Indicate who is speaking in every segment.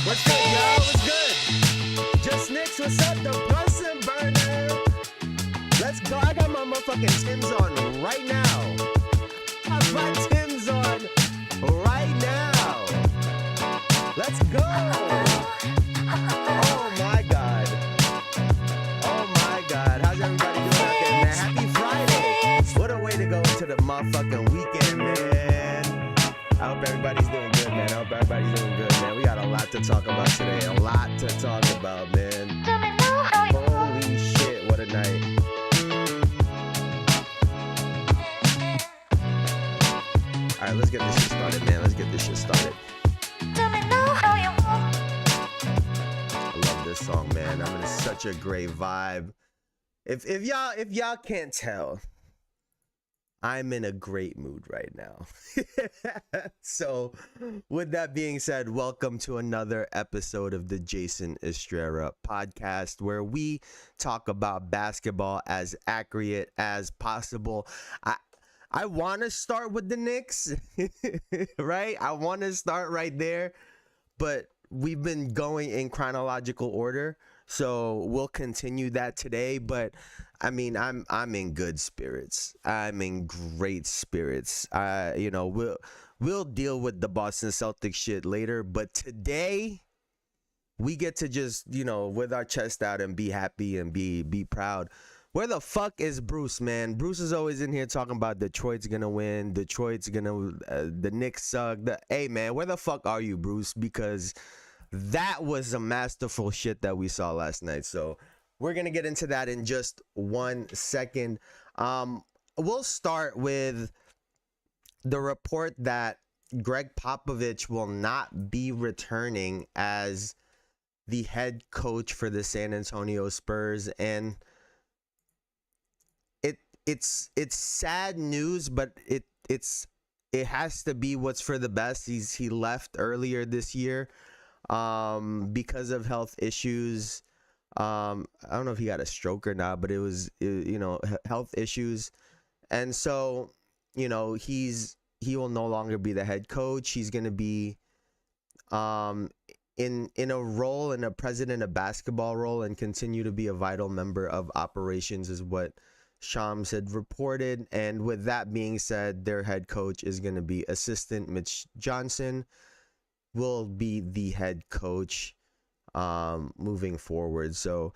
Speaker 1: What's good, yo? What's good? Just Knicks, what's up? The Bunsen burner. Let's go. I got my motherfucking Timbs on right now. I have my Timbs on right now. Let's go. Oh my God. Oh my God. How's everybody doing out there, man? Happy Friday. What a way to go into the motherfucking weekend, man. I hope everybody's doing good, man. I hope everybody's doing good, man. We got a lot to talk about today. A lot to talk about, man. Holy shit, what a night. All right, let's get this shit started, man. Let's get this shit started. I love this song, man. I'm in such a great vibe. If y'all can't tell, I'm in a great mood right now. So, with that being said, welcome to another episode of the Jayson Estrera podcast, where we talk about basketball as accurate as possible. I want to start with the Knicks, right? I want to start right there, but we've been going in chronological order, so we'll continue that today. But I mean, I'm in good spirits. I'm in great spirits. We'll deal with the Boston Celtics shit later, but today we get to just, with our chest out and be happy and be proud. Where the fuck is Bruce, man? Bruce is always in here talking about Detroit's gonna win. The Knicks suck. Hey, man, where the fuck are you, Bruce? Because that was a masterful shit that we saw last night. So we're gonna get into that in just 1 second. We'll start with the report that Greg Popovich will not be returning as the head coach for the San Antonio Spurs, and it's sad news, but it has to be what's for the best. He left earlier this year because of health issues. I don't know if he got a stroke or not, but it was health issues, and so he will no longer be the head coach. He's gonna be in a role, in a president of basketball role, and continue to be a vital member of operations, is what Shams had reported. And with that being said, their head coach is going to be assistant Mitch Johnson, will be the head coach moving forward. So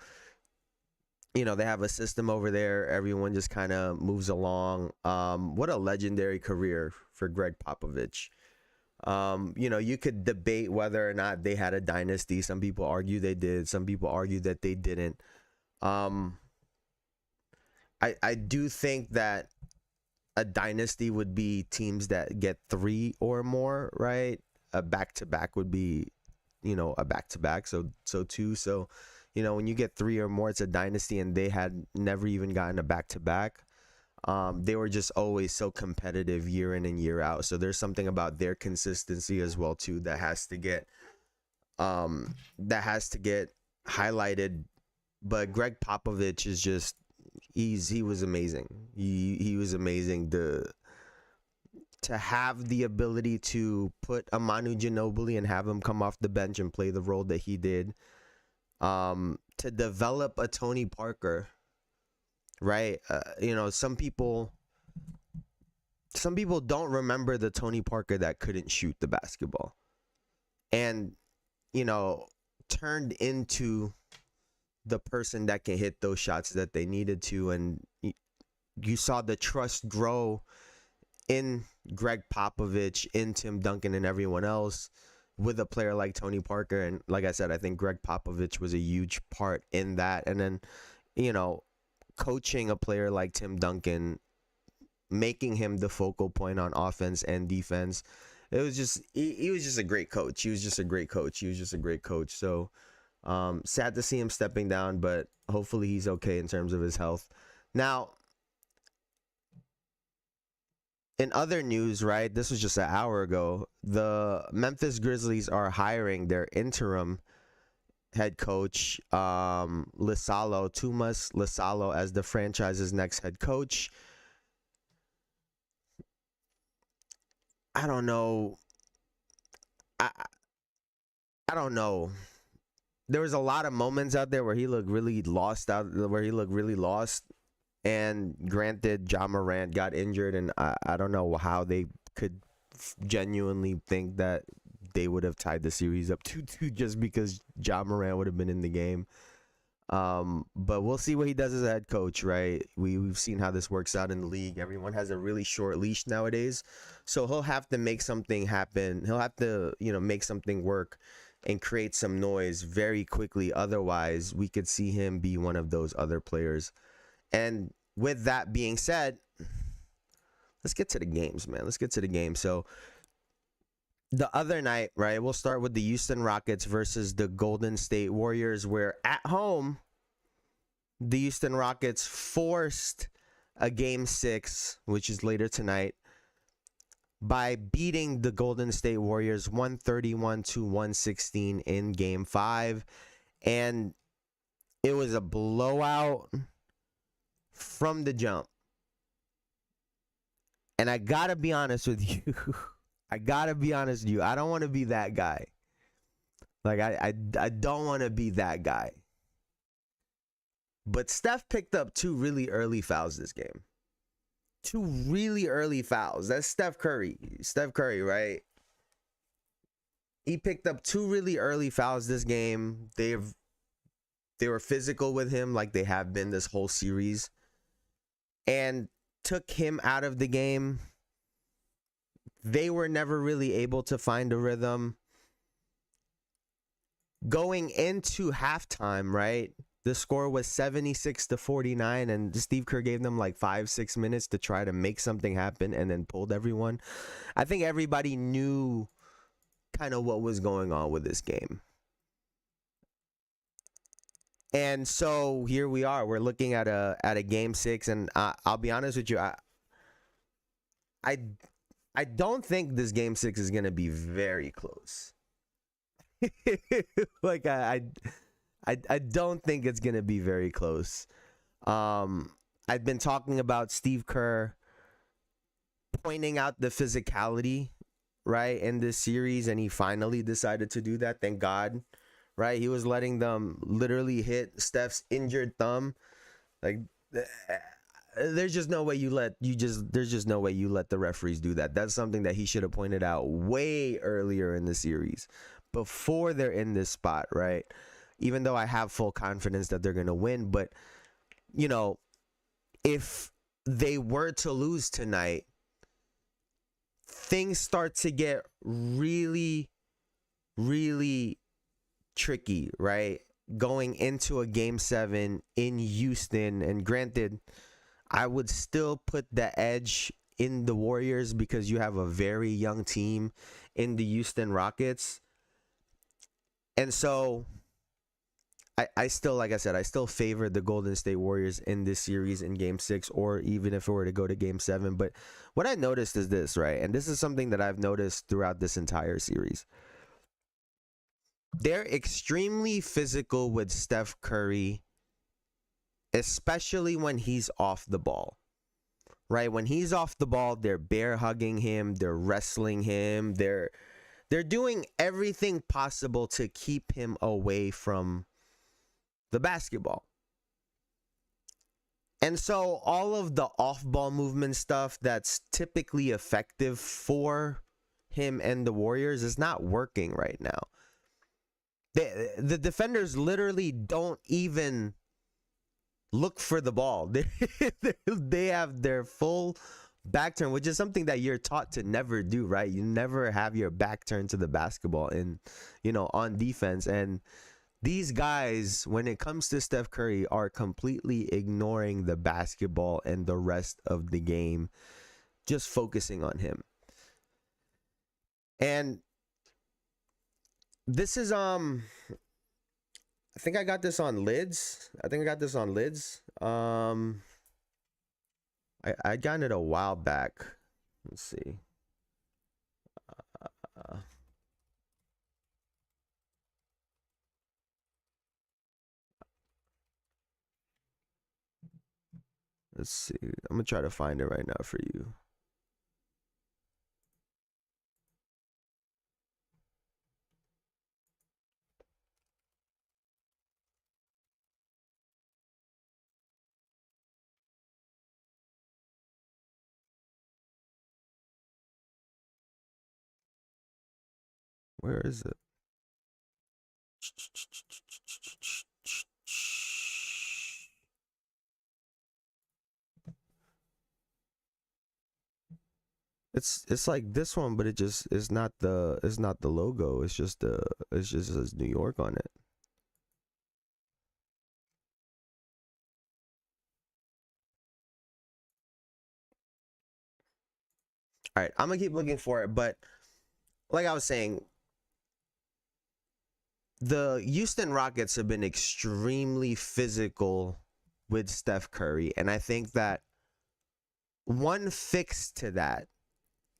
Speaker 1: they have a system over there. Everyone just kind of moves along. What a legendary career for Greg Popovich. You could debate whether or not they had a dynasty. Some people argue they did. Some people argue that they didn't. I do think that a dynasty would be teams that get 3 or more, right? A back-to-back would be, a back-to-back. So 2. So, when you get 3 or more, it's a dynasty, and they had never even gotten a back-to-back. They were just always so competitive year in and year out. So there's something about their consistency as well too that has to get highlighted. But Greg Popovich is just he was amazing. He was amazing to have the ability to put a Manu Ginobili and have him come off the bench and play the role that he did. To develop a Tony Parker. Right, some people don't remember the Tony Parker that couldn't shoot the basketball, and turned into the person that can hit those shots that they needed to, and you saw the trust grow in Greg Popovich, in Tim Duncan, and everyone else with a player like Tony Parker. And like I said, I think Greg Popovich was a huge part in that. And then coaching a player like Tim Duncan, making him the focal point on offense and defense. It was just he was just a great coach. He was just a great coach. So sad to see him stepping down, but hopefully he's okay in terms of his health. Now, in other news, right, this was just an hour ago, the Memphis Grizzlies are hiring their interim head coach, Tumas Lasalo, as the franchise's next head coach. I don't know. I don't know. There was a lot of moments out there where he looked really lost. And granted, Ja Morant got injured, and I don't know how they could genuinely think that they would have tied the series up 2-2 just because Ja Morant would have been in the game. But we'll see what he does as a head coach, right? We've seen how this works out in the league. Everyone has a really short leash nowadays, so he'll have to make something happen. He'll have to, make something work and create some noise very quickly. Otherwise, we could see him be one of those other players. And with that being said, let's get to the games, man. Let's get to the game. So the other night, right, we'll start with the Houston Rockets versus the Golden State Warriors, where at home, the Houston Rockets forced a game 6, which is later tonight, by beating the Golden State Warriors 131-116 in game 5. And it was a blowout from the jump. And I gotta be honest with you. I don't want to be that guy. Like, I don't want to be that guy. But Steph picked up 2 really early fouls this game. 2 really early fouls. That's Steph Curry. Steph Curry, right? He picked up 2 really early fouls this game. They were physical with him like they have been this whole series. And took him out of the game. They were never really able to find a rhythm. Going into halftime, right? The score was 76-49, and Steve Kerr gave them like 5-6 minutes to try to make something happen and then pulled everyone. I think everybody knew kind of what was going on with this game. And so here we are. We're looking at a game 6, and I'll be honest with you. I don't think this game 6 is gonna be very close. Like I don't think it's gonna be very close. I've been talking about Steve Kerr pointing out the physicality, right, in this series, and he finally decided to do that. Thank God. Right, he was letting them literally hit Steph's injured thumb. Like, there's just no way you let the referees do that. That's something that he should have pointed out way earlier in the series, before they're in this spot, right? Even though I have full confidence that they're gonna win, but if they were to lose tonight, things start to get really, really tricky, right? Going into a game 7 in Houston, and granted, I would still put the edge in the Warriors because you have a very young team in the Houston Rockets. And so I still, like I said, I still favor the Golden State Warriors in this series in game 6, or even if it were to go to game 7. But what I noticed is this, right? And this is something that I've noticed throughout this entire series. They're extremely physical with Steph Curry, especially when he's off the ball, right? When he's off the ball, they're bear hugging him, they're wrestling him, they're doing everything possible to keep him away from the basketball. And so all of the off-ball movement stuff that's typically effective for him and the Warriors is not working right now. The defenders literally don't even look for the ball. They have their full back turn, which is something that you're taught to never do, right? You never have your back turned to the basketball on defense. And these guys, when it comes to Steph Curry, are completely ignoring the basketball and the rest of the game, just focusing on him. And this is I think I got this on lids. I got it a while back. Let's see. Let's see. I'm gonna try to find it right now for you. Where is it? It's like this one, but it just it's not the logo. It's just says New York on it. All right, I'm gonna keep looking for it, but like I was saying, the Houston Rockets have been extremely physical with Steph Curry, and I think that one fix to that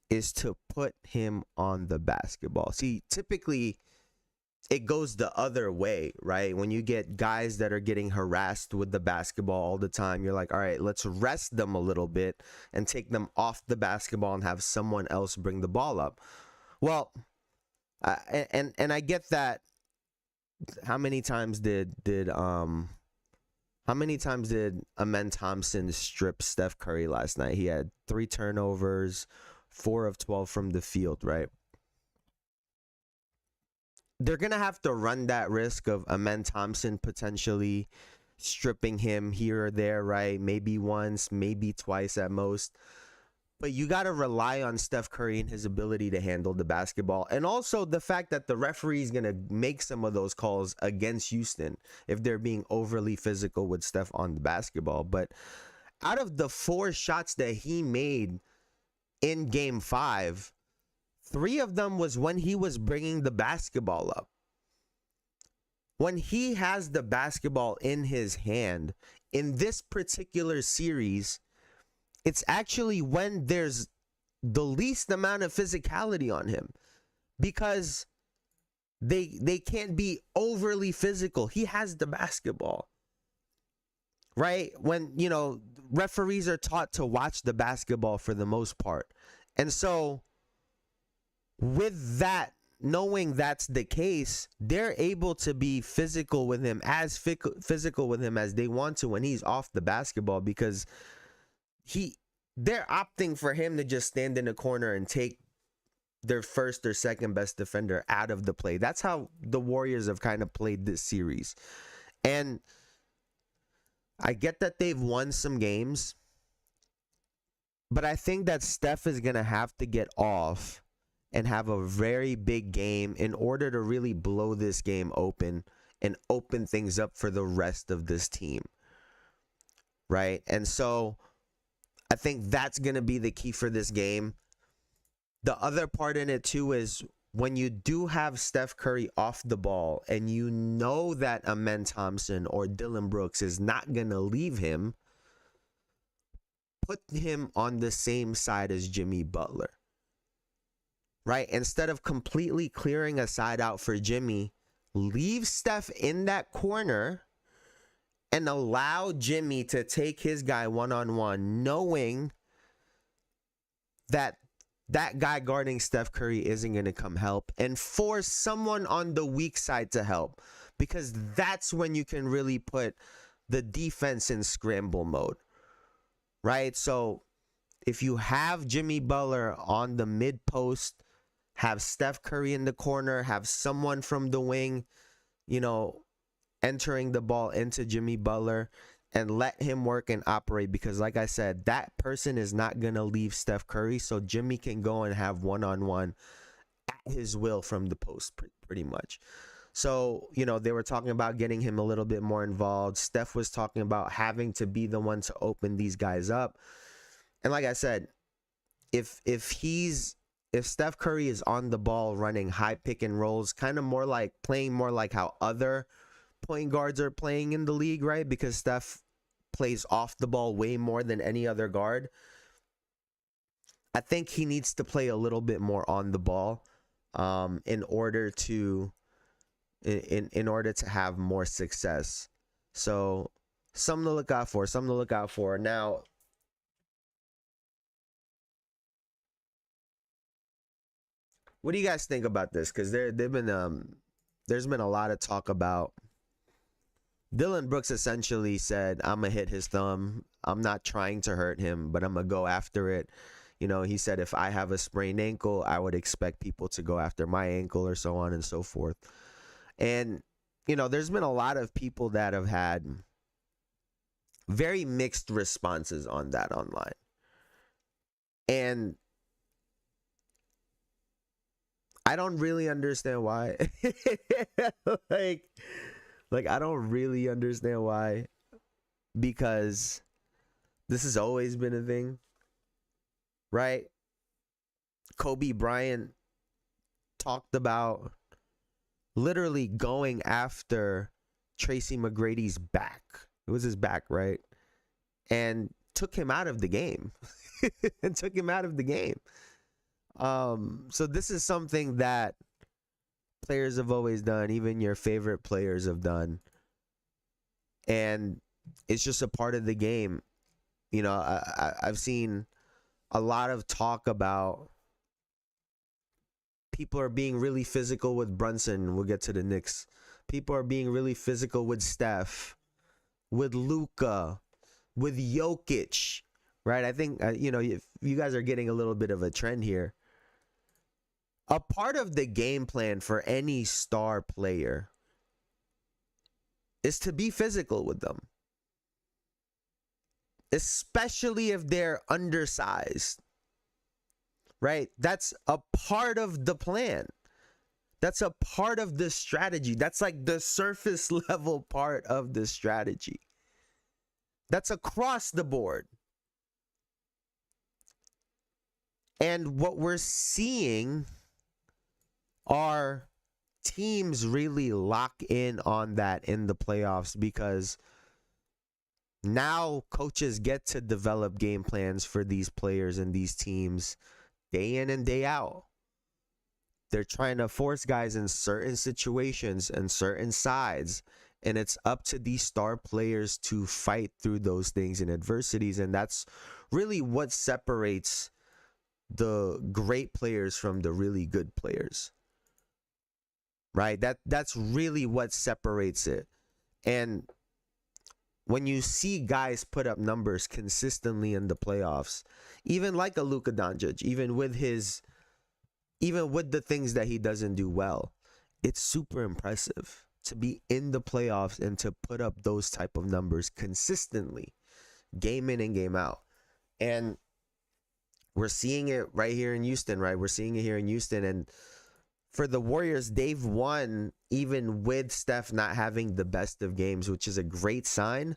Speaker 1: is to put him on the basketball. See, typically it goes the other way, right? When you get guys that are getting harassed with the basketball all the time, you're like, all right, let's rest them a little bit and take them off the basketball and have someone else bring the ball up. Well, and I get that. How many times did Amen Thompson strip Steph Curry last night? He had 3 turnovers, 4 of 12 from the field, right? They're going to have to run that risk of Amen Thompson potentially stripping him here or there, right? Maybe once, maybe twice at most. But you got to rely on Steph Curry and his ability to handle the basketball. And also the fact that the referee is going to make some of those calls against Houston if they're being overly physical with Steph on the basketball. But out of the 4 shots that he made in Game 5, 3 of them was when he was bringing the basketball up. When he has the basketball in his hand in this particular series, it's actually when there's the least amount of physicality on him, because they can't be overly physical. He has the basketball, right? When, referees are taught to watch the basketball for the most part. And so with that, knowing that's the case, they're able to be physical with him, as physical with him as they want to when he's off the basketball, because they're opting for him to just stand in the corner and take their first or second best defender out of the play. That's how the Warriors have kind of played this series. And I get that they've won some games, but I think that Steph is going to have to get off and have a very big game in order to really blow this game open and open things up for the rest of this team, right? And so I think that's going to be the key for this game. The other part in it too is when you do have Steph Curry off the ball and you know that Amen Thompson or Dylan Brooks is not going to leave him, put him on the same side as Jimmy Butler, right? Instead of completely clearing a side out for Jimmy, leave Steph in that corner and allow Jimmy to take his guy one-on-one, knowing that that guy guarding Steph Curry isn't going to come help, and force someone on the weak side to help, because that's when you can really put the defense in scramble mode, right? So if you have Jimmy Butler on the mid post, have Steph Curry in the corner, have someone from the wing, entering the ball into Jimmy Butler, and let him work and operate, because like I said, that person is not going to leave Steph Curry, so Jimmy can go and have one-on-one at his will from the post pretty much. So, they were talking about getting him a little bit more involved. Steph was talking about having to be the one to open these guys up. And like I said, if Steph Curry is on the ball running high pick and rolls, kind of playing more like how other point guards are playing in the league, right? Because Steph plays off the ball way more than any other guard. I think he needs to play a little bit more on the ball in order to have more success. So something to look out for. Now, what do you guys think about this? Because there's been a lot of talk about Dylan Brooks essentially said, I'm going to hit his thumb. I'm not trying to hurt him, but I'm going to go after it. You know, he said, if I have a sprained ankle, I would expect people to go after my ankle, or so on and so forth. And, you know, there's been a lot of people that have had very mixed responses on that online. And I don't really understand why. like I don't really understand why, because this has always been a thing, right? Kobe Bryant talked about literally going after Tracy McGrady's back. It was his back, right? And took him out of the game. And took him out of the game. So this is something that players have always done, even your favorite players have done. And it's just a part of the game. You know, I've seen a lot of talk about people are being really physical with Brunson. We'll get to the Knicks. People are being really physical with Steph, with Luka, with Jokic, right? I think, you know, if you guys are getting a little bit of a trend here. A part of the game plan for any star player is to be physical with them, especially if they're undersized, right? That's a part of the plan. That's a part of the strategy. That's like the surface level part of the strategy. That's across the board. And what we're seeing are teams really lock in on that in the playoffs, because now coaches get to develop game plans for these players and these teams day in and day out. They're trying to force guys in certain situations and certain sides, and it's up to these star players to fight through those things and adversities. And that's really what separates the great players from the really good players, right? That's really what separates it. And when you see guys put up numbers consistently in the playoffs, even like a Luka Doncic, even with the things that he doesn't do well, it's super impressive to be in the playoffs and to put up those type of numbers consistently, game in and game out. And we're seeing it right here in Houston, right? We're seeing it here in Houston. And for the Warriors, they've won even with Steph not having the best of games, which is a great sign.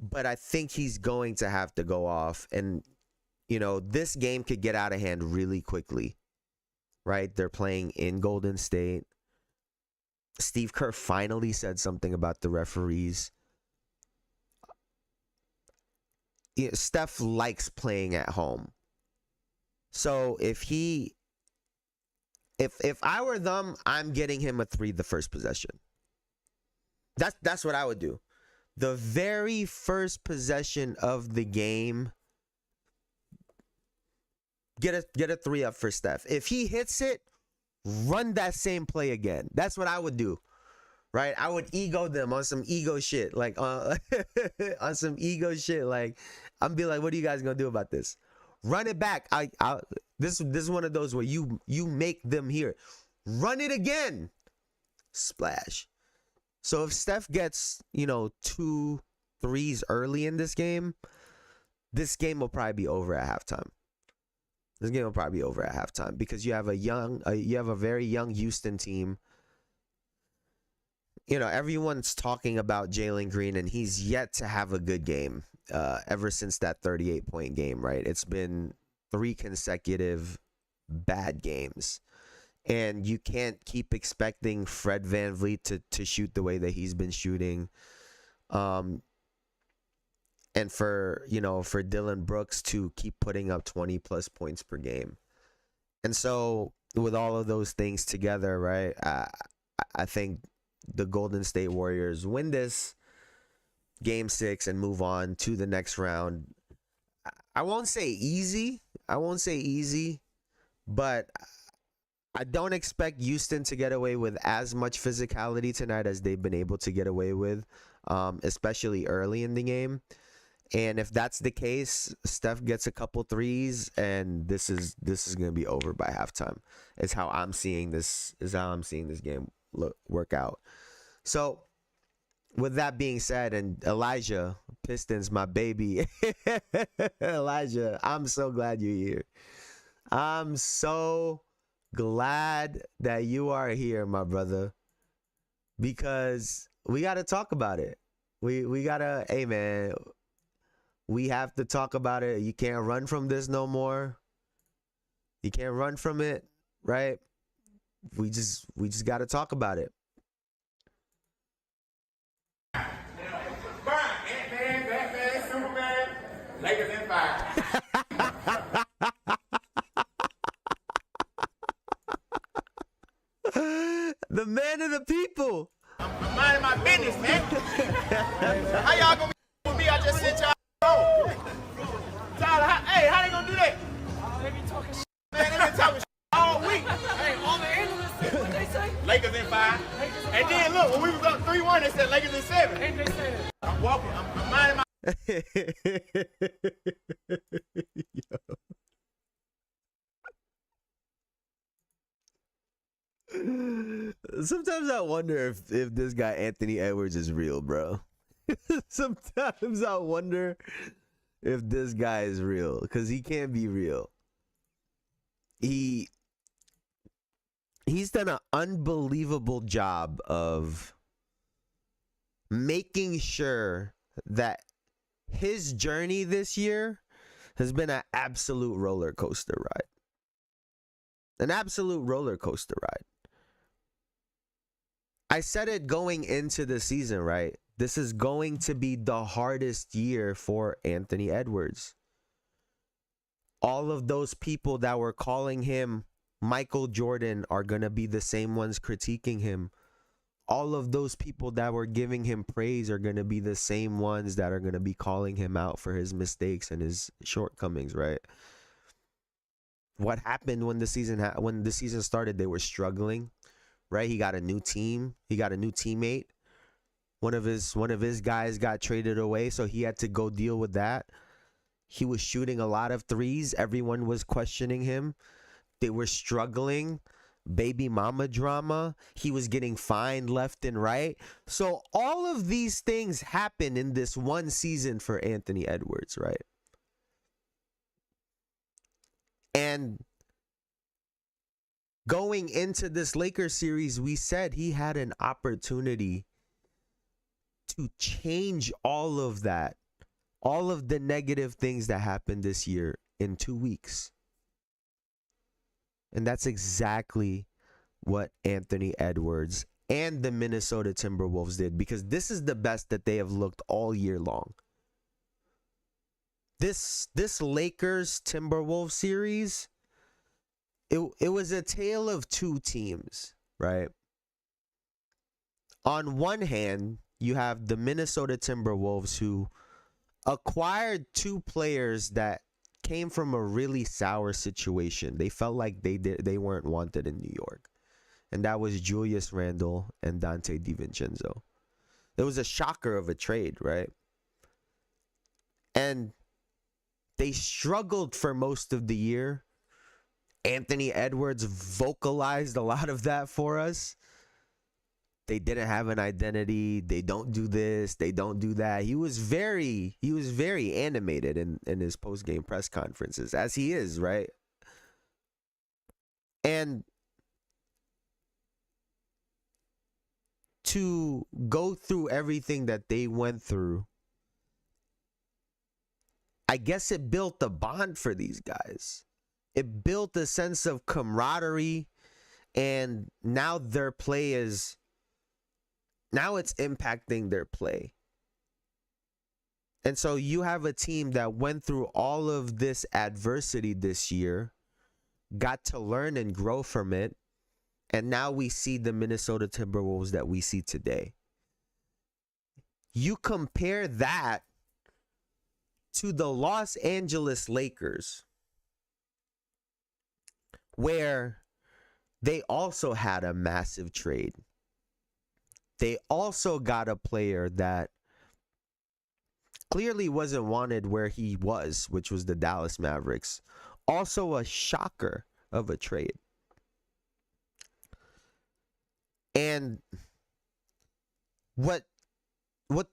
Speaker 1: But I think he's going to have to go off. And, you know, this game could get out of hand really quickly, right? They're playing in Golden State. Steve Kerr finally said something about the referees. You know, Steph likes playing at home. So if I were them, I'm getting him a 3 the first possession. That's what I would do. The very first possession of the game, get a 3 up for Steph. If he hits it, run that same play again. That's what I would do, right? I would ego them on some ego shit, like on some ego shit. Like, I'm be like, what are you guys gonna do about this? Run it back. This is one of those where you make them hear. Run it again. Splash. So if Steph gets, you know, 2 threes early in this game will probably be over at halftime. This game will probably be over at halftime, because you have a very young Houston team. You know, everyone's talking about Jalen Green, and he's yet to have a good game ever since that 38-point game, right? It's been 3 consecutive bad games. And you can't keep expecting Fred VanVleet to shoot the way that he's been shooting. And for Dylan Brooks to keep putting up 20+ points per game. And so with all of those things together, right, I think the Golden State Warriors win this game 6 and move on to the next round. I won't say easy, but I don't expect Houston to get away with as much physicality tonight as they've been able to get away with, especially early in the game. And if that's the case, Steph gets a couple threes, and this is gonna be over by halftime. Is how I'm seeing this. Is how I'm seeing this game work out. So, with that being said, and Elijah, Pistons, my baby, Elijah, I'm so glad you're here. I'm so glad that you are here, my brother, because we got to talk about it. We gotta, hey man. We have to talk about it. You can't run from this no more. You can't run from it, right? We just got to talk about it.
Speaker 2: Batman, Superman, Lakers in 5.
Speaker 1: The man of the people.
Speaker 2: I'm minding my business, man. How y'all gonna be with me? I just sent y'all home. Tyler, how they gonna do that? They be talking shit. Man, they been talking shit all week. Hey, all the analysts, what they say? Lakers in 5. And then look, when we was up 3-1, they said Lakers in 7. Ain't they say that? I'm walking. I'm minding my.
Speaker 1: Sometimes I wonder if this guy Anthony Edwards is real, bro. Sometimes I wonder if this guy is real, because he can't be real. He's done an unbelievable job of making sure that his journey this year has been an absolute roller coaster ride. An absolute roller coaster ride. I said it going into the season, right? This is going to be the hardest year for Anthony Edwards. All of those people that were calling him Michael Jordan are going to be the same ones critiquing him. All of those people that were giving him praise are going to be the same ones that are going to be calling him out for his mistakes and his shortcomings, right? What happened when the season started? They were struggling, right? He got a new team. He got a new teammate. One of his guys got traded away, so he had to go deal with that. He was shooting a lot of threes. Everyone was questioning him. They were struggling. Baby mama drama. He was getting fined left and right. So all of these things happened in this one season for Anthony Edwards, right? And going into this Lakers series, we said he had an opportunity to change all of that, all of the negative things that happened this year in 2 weeks. And that's exactly what Anthony Edwards and the Minnesota Timberwolves did, because this is the best that they have looked all year long. This Lakers Timberwolves series, it was a tale of two teams, right? On one hand, you have the Minnesota Timberwolves, who acquired two players that came from a really sour situation. They felt like they weren't wanted in New York. And that was Julius Randle and Dante DiVincenzo. It was a shocker of a trade, right? And they struggled for most of the year. Anthony Edwards vocalized a lot of that for us. They didn't have an identity. They don't do this. They don't do that. He was very animated in his post-game press conferences, as he is, right? And to go through everything that they went through, I guess it built a bond for these guys. It built a sense of camaraderie, and now their play is... now it's impacting their play. And so you have a team that went through all of this adversity this year, got to learn and grow from it, and now we see the Minnesota Timberwolves that we see today. You compare that to the Los Angeles Lakers, where they also had a massive trade. They also got a player that clearly wasn't wanted where he was, which was the Dallas Mavericks. Also a shocker of a trade. And what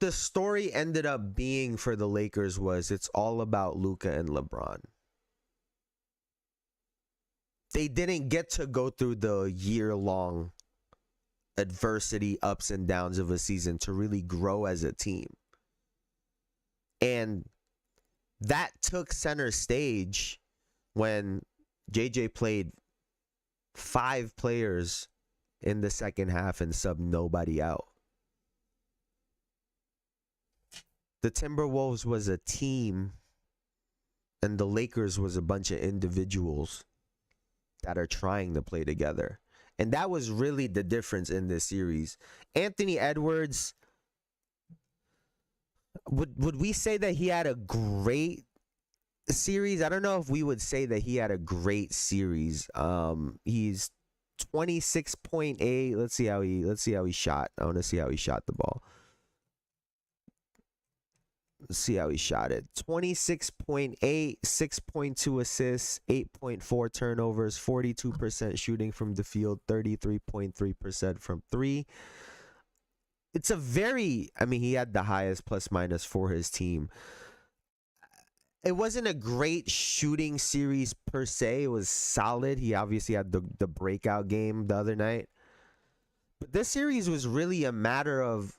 Speaker 1: the story ended up being for the Lakers was it's all about Luka and LeBron. They didn't get to go through the year-long adversity, ups and downs of a season to really grow as a team. And that took center stage when JJ played 5 players in the second half and subbed nobody out. The Timberwolves was a team, and the Lakers was a bunch of individuals that are trying to play together. And that was really the difference in this series. Anthony Edwards, would we say that he had a great series? I don't know if we would say that he had a great series. He's 26.8. Let's see how he shot. I want to see how he shot the ball. Let's see how he shot it. 26.8, 6.2 assists, 8.4 turnovers, 42% shooting from the field, 33.3% from 3. It's a very, he had the highest plus minus for his team. It wasn't a great shooting series per se. It was solid. He obviously had the breakout game the other night. But this series was really a matter of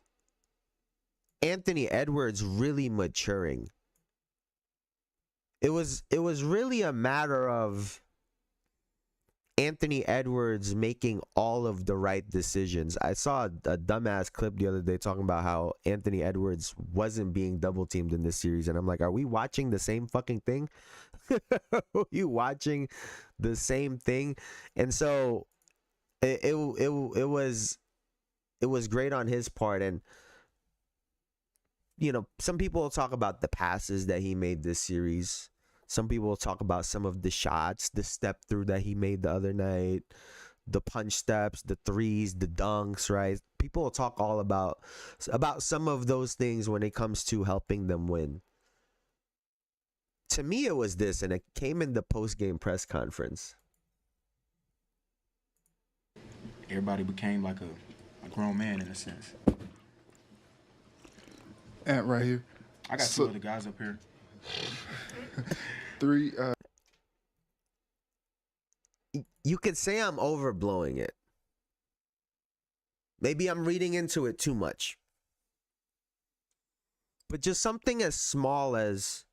Speaker 1: Anthony Edwards really maturing. It was really a matter of Anthony Edwards making all of the right decisions. I saw a dumbass clip the other day talking about how Anthony Edwards wasn't being double teamed in this series, and I'm like, are we watching the same fucking thing? Are you watching the same thing? And so it was great on his part. And some people will talk about the passes that he made this series. Some people will talk about some of the shots, the step through that he made the other night, the punch steps, the threes, the dunks, right? People will talk all about some of those things when it comes to helping them win. To me, it was this, and it came in the post-game press conference.
Speaker 2: Everybody became like a grown man in a sense.
Speaker 3: Ant right here.
Speaker 2: I got 2 other guys up here.
Speaker 3: 3.
Speaker 1: You could say I'm overblowing it. Maybe I'm reading into it too much. But just something as small as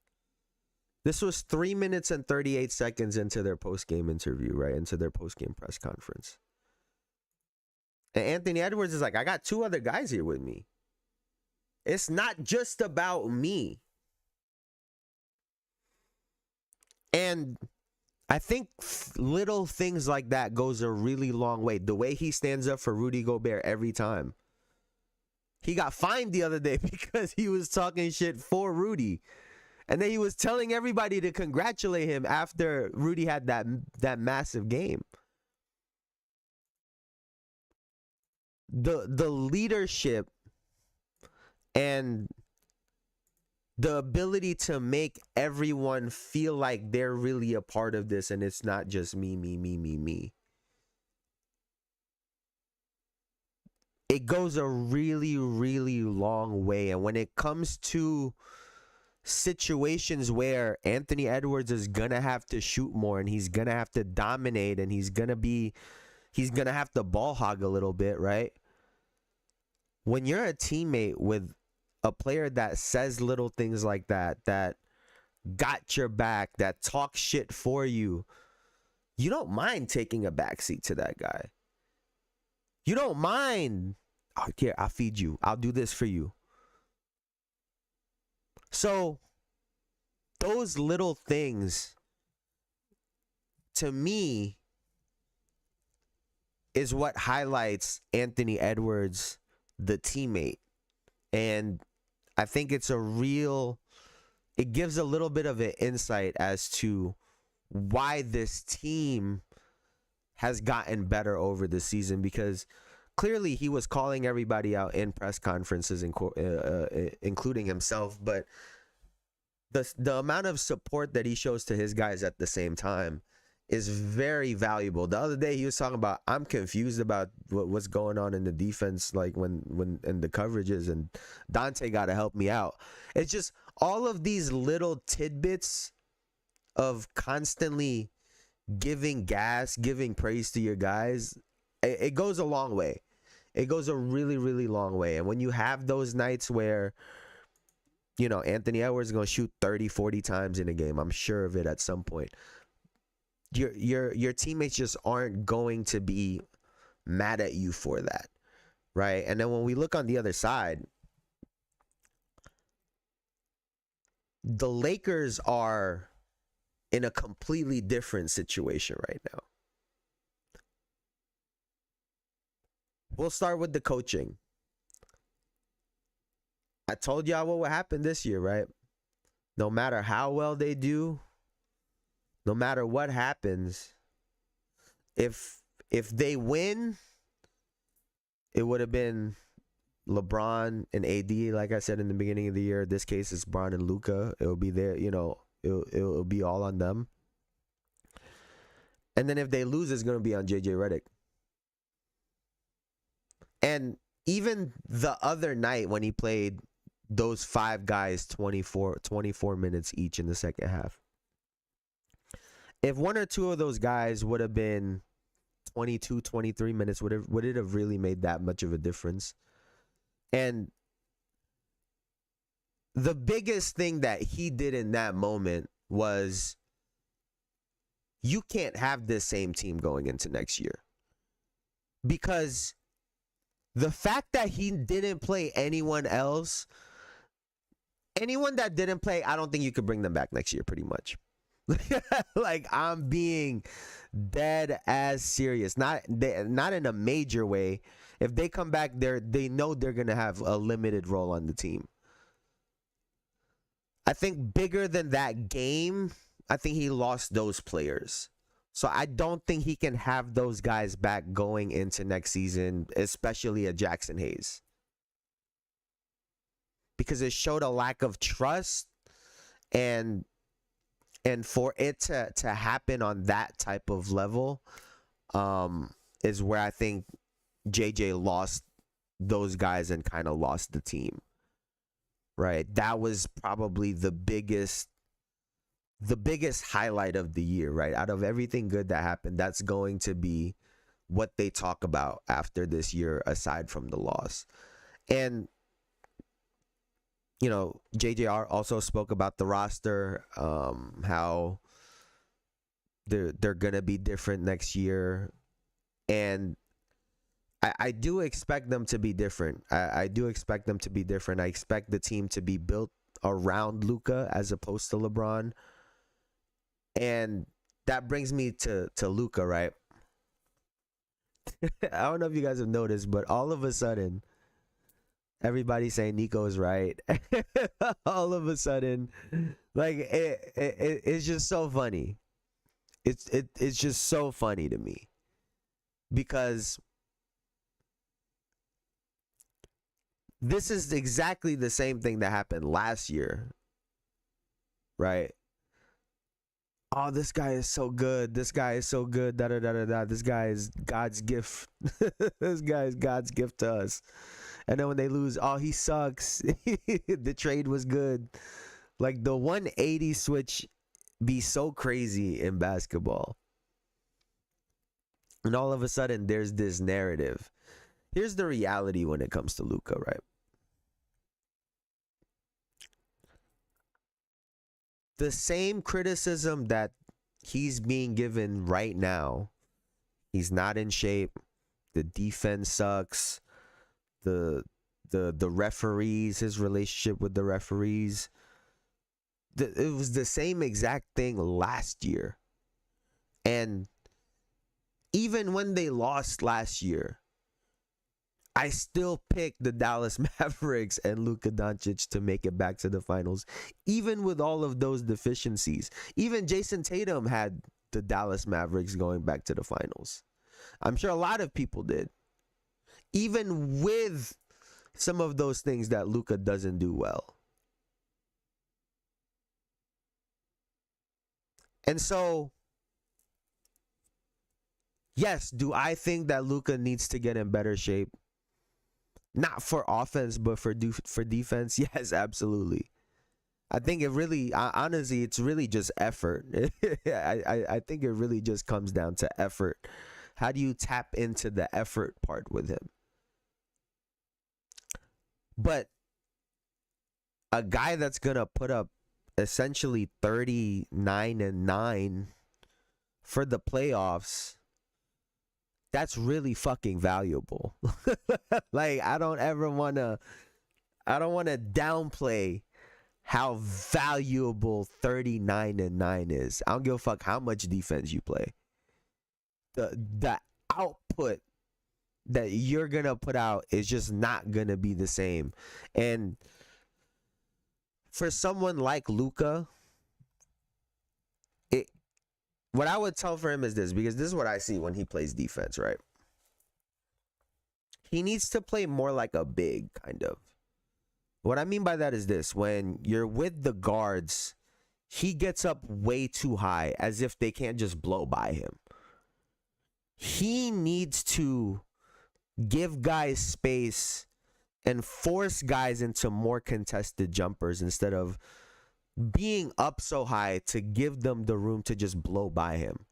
Speaker 1: this was 3 minutes and 38 seconds into their post-game interview, right? Into their post-game press conference. And Anthony Edwards is like, I got 2 other guys here with me. It's not just about me. And I think little things like that goes a really long way. The way he stands up for Rudy Gobert every time. He got fined the other day because he was talking shit for Rudy. And then he was telling everybody to congratulate him after Rudy had that massive game. The leadership and the ability to make everyone feel like they're really a part of this and it's not just me. It goes a really, really long way. And when it comes to situations where Anthony Edwards is going to have to shoot more and he's going to have to dominate and he's going to have to ball hog a little bit, right? When you're a teammate with a player that says little things like that got your back, that talks shit for you, you don't mind taking a backseat to that guy. You don't mind, oh, here, I'll feed you. I'll do this for you. So those little things, to me, is what highlights Anthony Edwards, the teammate. And I think it gives a little bit of an insight as to why this team has gotten better over the season, because clearly he was calling everybody out in press conferences, including himself. But the amount of support that he shows to his guys at the same time is very valuable. The other day he was talking about, I'm confused about what's going on in the defense, like when in the coverages, and Dante got to help me out. It's just all of these little tidbits of constantly giving gas, giving praise to your guys. It goes a long way. It goes a really, really long way. And when you have those nights where, you know, Anthony Edwards is going to shoot 30, 40 times in a game, I'm sure of it at some point, your teammates just aren't going to be mad at you for that, right? And then when we look on the other side, the Lakers are in a completely different situation right now. We'll start with the coaching. I told y'all what would happen this year, right? No matter how well they do, no matter what happens, if they win, it would have been LeBron and AD, like I said in the beginning of the year. This case is Bron and Luka. It'll be there, you know, it'll be all on them. And then if they lose, it's going to be on JJ Redick. And even the other night when he played those 5 guys 24 minutes each in the second half, if 1 or 2 of those guys would have been 22, 23 minutes, would it have really made that much of a difference? And the biggest thing that he did in that moment was, you can't have this same team going into next year. Because the fact that he didn't play anyone else, anyone that didn't play, I don't think you could bring them back next year pretty much. Like, I'm being dead as serious. Not in a major way. If they come back, they know they're going to have a limited role on the team. I think bigger than that game, I think he lost those players. So I don't think he can have those guys back going into next season, especially a Jackson Hayes. Because it showed a lack of trust, and for it to happen on that type of level is where I think JJ lost those guys and kind of lost the team. Right? That was probably the biggest highlight of the year, right? Out of everything good that happened, that's going to be what they talk about after this year, aside from the loss. And, you know, JJR also spoke about the roster, how they're going to be different next year. And I do expect them to be different. I do expect them to be different. I expect the team to be built around Luka as opposed to LeBron. And that brings me to Luka, right? I don't know if you guys have noticed, but all of a sudden, everybody's saying Nico is right. All of a sudden, like it's just so funny. It's just so funny to me, because this is exactly the same thing that happened last year, right? Oh, this guy is so good. This guy is so good. Da da da da da. This guy is God's gift. This guy is God's gift to us. And then when they lose, oh, he sucks. The trade was good. Like, the 180 switch be so crazy in basketball. And all of a sudden, there's this narrative. Here's the reality when it comes to Luka, right? The same criticism that he's being given right now, he's not in shape, the defense sucks, the referees, his relationship with the referees, it was the same exact thing last year. And even when they lost last year, I still picked the Dallas Mavericks and Luka Doncic to make it back to the finals, even with all of those deficiencies. Even Jason Tatum had the Dallas Mavericks going back to the finals. I'm sure a lot of people did. Even with some of those things that Luka doesn't do well. And so, yes, do I think that Luka needs to get in better shape? Not for offense, but for defense? Yes, absolutely. I think it really, honestly, it's really just effort. I think it really just comes down to effort. How do you tap into the effort part with him? But a guy that's going to put up essentially 39-9 for the playoffs, that's really fucking valuable. Like, I don't want to downplay how valuable 39-9 is. I don't give a fuck how much defense you play. The output that you're going to put out is just not going to be the same. And for someone like Luka, what I would tell for him is this, because this is what I see when he plays defense, right? He needs to play more like a big, kind of. What I mean by that is this: when you're with the guards, he gets up way too high, as if they can't just blow by him. He needs to give guys space and force guys into more contested jumpers instead of being up so high to give them the room to just blow by him.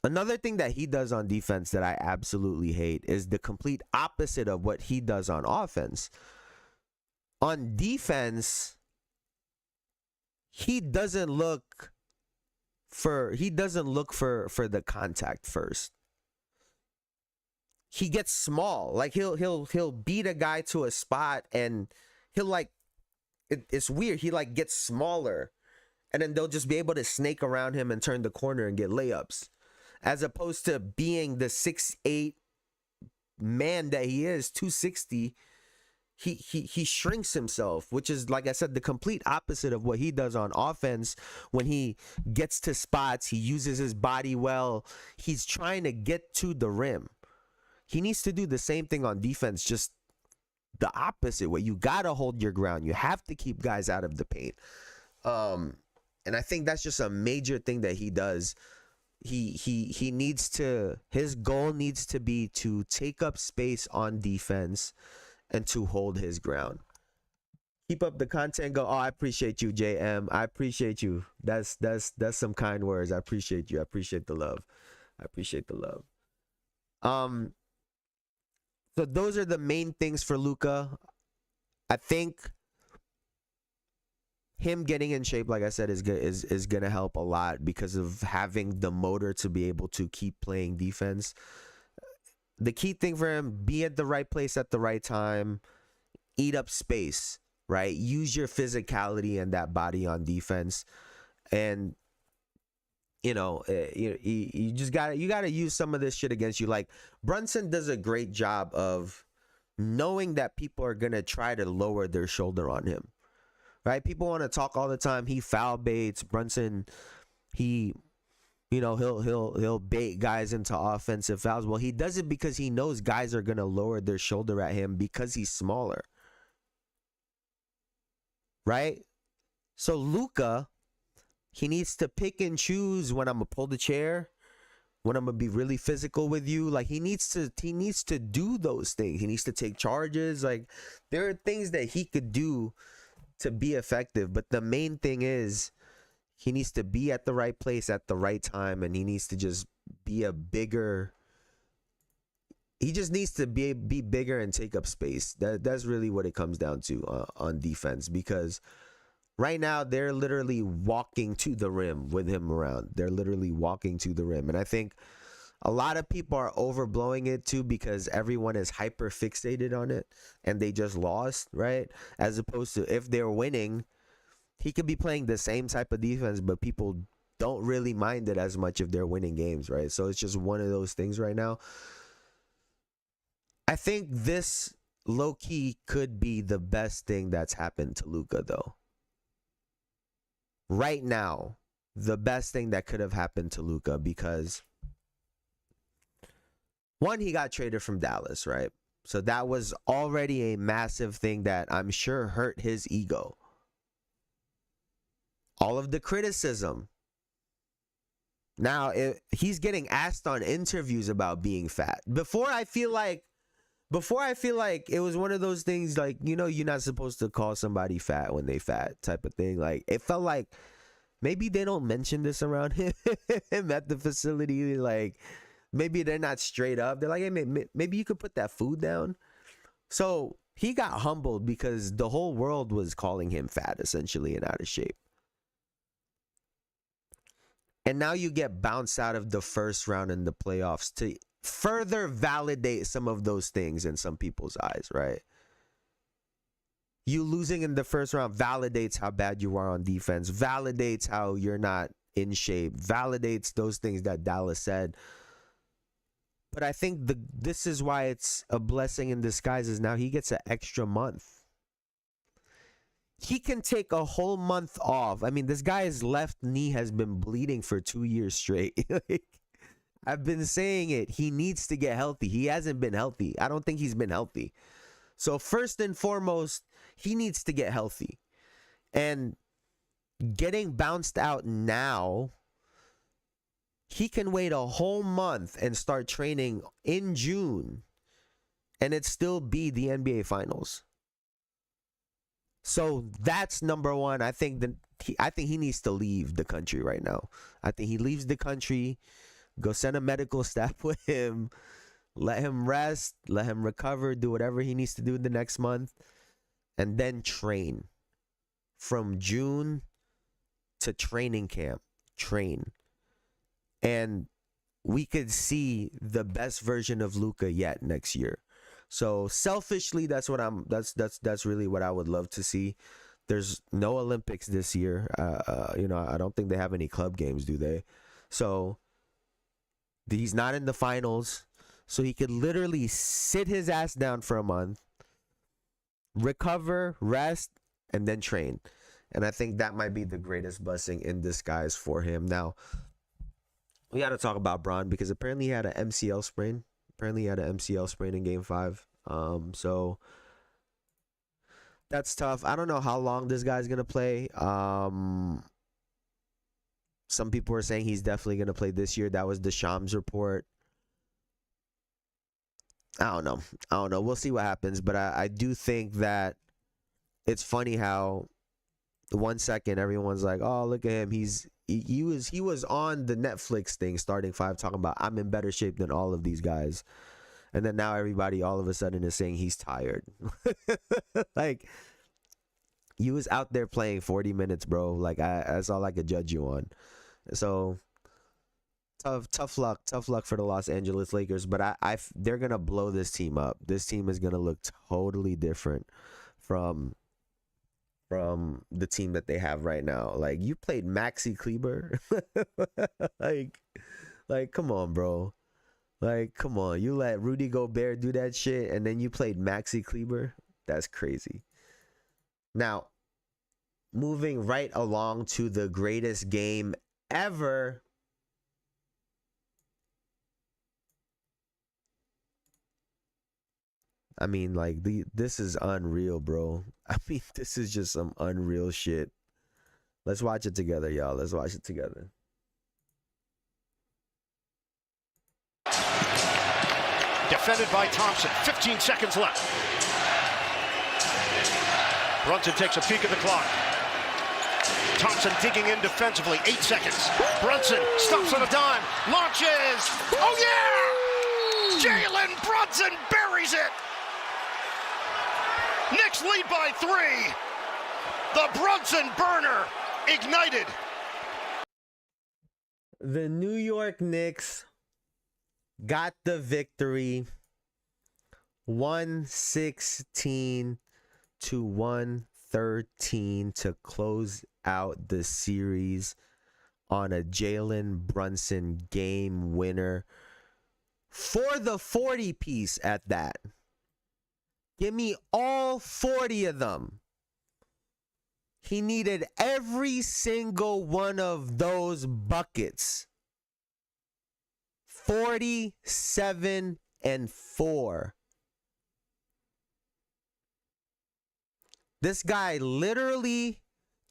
Speaker 1: Another thing that he does on defense that I absolutely hate is the complete opposite of what he does on offense. On defense, he doesn't look for the contact first. He gets small. Like he'll beat a guy to a spot and he'll like it's weird. He like gets smaller and then they'll just be able to snake around him and turn the corner and get layups. As opposed to being the 6'8" man that he is, 260, he shrinks himself, which is, like I said, the complete opposite of what he does on offense. When he gets to spots, he uses his body well. He's trying to get to the rim. He needs to do the same thing on defense, just the opposite way. You got to hold your ground. You have to keep guys out of the paint. And I think that's just a major thing that he does. He needs to, his goal needs to be to take up space on defense and to hold his ground. Keep up the content. Go. Oh, I appreciate you, JM. I appreciate you. That's some kind words. I appreciate you. I appreciate the love. I appreciate the love. So those are the main things for Luka. I think him getting in shape, like I said, is going to help a lot because of having the motor to be able to keep playing defense. The key thing for him, be at the right place at the right time, eat up space, right? Use your physicality and that body on defense. And, you know, you just got to use some of this shit against you. Like, Brunson does a great job of knowing that people are going to try to lower their shoulder on him. Right? People want to talk all the time. He foul baits. Brunson, he'll bait guys into offensive fouls. Well, he does it because he knows guys are going to lower their shoulder at him because he's smaller. Right? So Luka, he needs to pick and choose when I'm going to pull the chair, when I'm going to be really physical with you. Like, he needs to do those things. He needs to take charges. Like, there are things that he could do to be effective, but the main thing is he needs to be at the right place at the right time, and he needs to just be he just needs to be bigger and take up space. That's really what it comes down to on defense, because right now they're literally walking to the rim with him around. They're literally walking to the rim, and I think a lot of people are overblowing it too because everyone is hyper fixated on it and they just lost, right? As opposed to if they're winning, he could be playing the same type of defense, but people don't really mind it as much if they're winning games, right? So it's just one of those things right now. I think this low-key could be the best thing that's happened to Luka, though. Right now, the best thing that could have happened to Luka, because one, he got traded from Dallas, right? So that was already a massive thing that I'm sure hurt his ego. all of the criticism. Now, he's getting asked on interviews about being fat. Before I feel like it was one of those things like, you know, you're not supposed to call somebody fat when they fat type of thing. Like, it felt like maybe they don't mention this around him at the facility. Like, maybe they're not straight up. They're like, hey, maybe you could put that food down. So he got humbled because the whole world was calling him fat, essentially, and out of shape. And now you get bounced out of the first round in the playoffs to further validate some of those things in some people's eyes, right? You losing in the first round validates how bad you are on defense, validates how you're not in shape, validates those things that Dallas said. But I think this is why it's a blessing in disguise is now he gets an extra month. He can take a whole month off. I mean, this guy's left knee has been bleeding for 2 years straight. Like, I've been saying it. He needs to get healthy. He hasn't been healthy. I don't think he's been healthy. So first and foremost, he needs to get healthy. And getting bounced out now, he can wait a whole month and start training in June and it still be the NBA Finals. So that's number one. I think he needs to leave the country right now. I think he leaves the country, go send a medical staff with him, let him rest, let him recover, do whatever he needs to do the next month, and then train. From June to training camp, train. And we could see the best version of Luka yet next year. So selfishly, that's really what I would love to see. There's no Olympics this year. You know, I don't think they have any club games, do they? So he's not in the finals. So he could literally sit his ass down for a month, recover, rest, and then train. And I think that might be the greatest blessing in disguise for him. Now, we got to talk about Bron because apparently he had an MCL sprain. In Game 5. So that's tough. I don't know how long this guy's gonna play. Some people are saying he's definitely gonna play this year. That was the Shams report. I don't know. We'll see what happens. But I do think that it's funny how the 1 second everyone's like, oh, look at him. He was on the Netflix thing, Starting Five, talking about I'm in better shape than all of these guys. And then now everybody all of a sudden is saying he's tired. Like, you was out there playing 40 minutes, bro. Like, that's all I could judge you on. So tough luck for the Los Angeles Lakers. But they're gonna blow this team up. This team is gonna look totally different from the team that they have right now. Like, you played Maxi Kleber. like come on, bro. Like, come on. You let Rudy Gobert do that shit, and then you played Maxi Kleber? That's crazy. Now, moving right along to the greatest game ever. I mean, like, this is unreal, bro. I mean, this is just some unreal shit. Let's watch it together, y'all. Let's watch it together.
Speaker 3: Defended by Thompson. 15 seconds left. Brunson takes a peek at the clock. Thompson digging in defensively. 8 seconds. Brunson stops on a dime. Launches. Oh, yeah! Jalen Brunson buries it. Knicks lead by 3. The Brunson burner ignited.
Speaker 1: The New York Knicks got the victory, 116 to 113 to close out the series on a Jalen Brunson game winner for the 40 piece at that. Give me all 40 of them. He needed every single one of those buckets. 47 and 4. This guy literally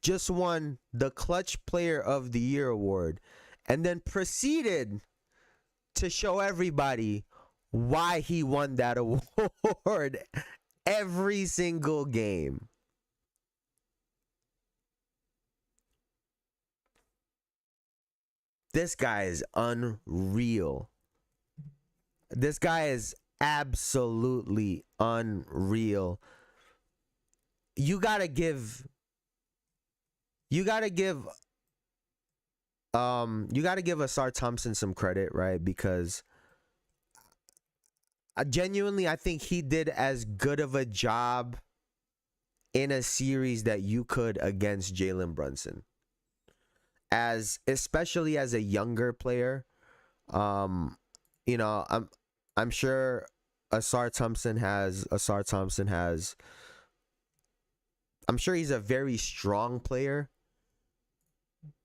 Speaker 1: just won the Clutch Player of the Year award and then proceeded to show everybody why he won that award every single game. This guy is unreal. This guy is absolutely unreal. You gotta give Asar Thompson some credit, right? Because I think he did as good of a job in a series that you could against Jalen Brunson, especially as a younger player. I'm sure Asar Thompson has. I'm sure he's a very strong player,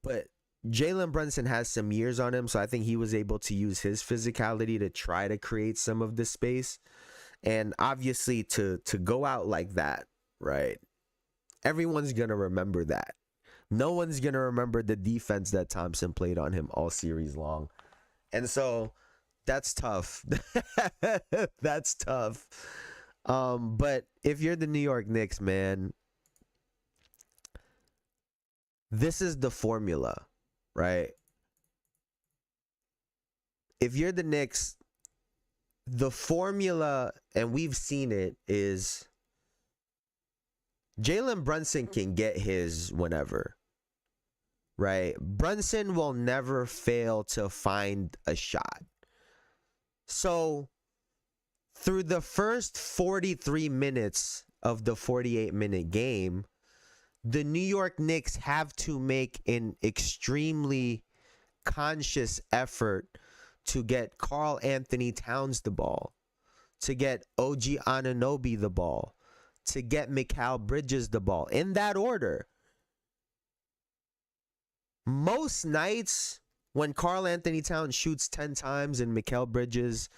Speaker 1: but Jalen Brunson has some years on him, so I think he was able to use his physicality to try to create some of the space. And obviously to go out like that, right? Everyone's going to remember that. No one's going to remember the defense that Thompson played on him all series long. And so that's tough. That's tough. But if you're the New York Knicks, man, this is the formula, right? If you're the Knicks, the formula, and we've seen it, is Jalen Brunson can get his whenever, right? Brunson will never fail to find a shot. So through the first 43 minutes of the 48-minute game, the New York Knicks have to make an extremely conscious effort to get Karl Anthony Towns the ball, to get OG Anunoby the ball, to get Mikal Bridges the ball, in that order. Most nights when Karl Anthony Towns shoots 10 times and Mikal Bridges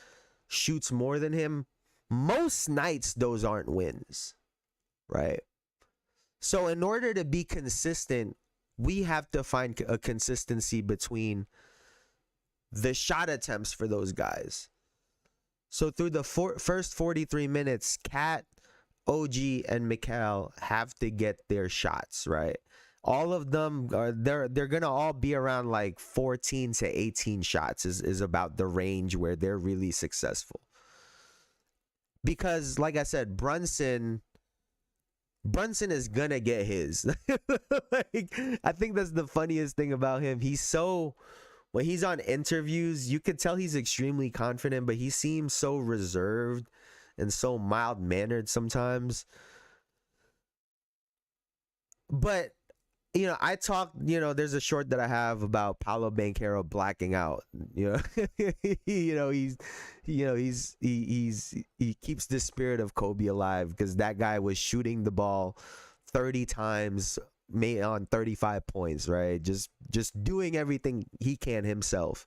Speaker 1: shoots more than him, most nights those aren't wins, right? So in order to be consistent, we have to find a consistency between the shot attempts for those guys. So through the first 43 minutes, Cat, OG, and Mikal have to get their shots, right? All of them are they're gonna all be around like 14 to 18 shots is about the range where they're really successful. Because like I said, Brunson is gonna get his. Like, I think that's the funniest thing about him. When he's on interviews, you could tell he's extremely confident, but he seems so reserved and so mild-mannered sometimes. But I talk, there's a short that I have about Paolo Banchero blacking out. He keeps the spirit of Kobe alive, because that guy was shooting the ball 30 times, made on 35 points, right? Just doing everything he can himself.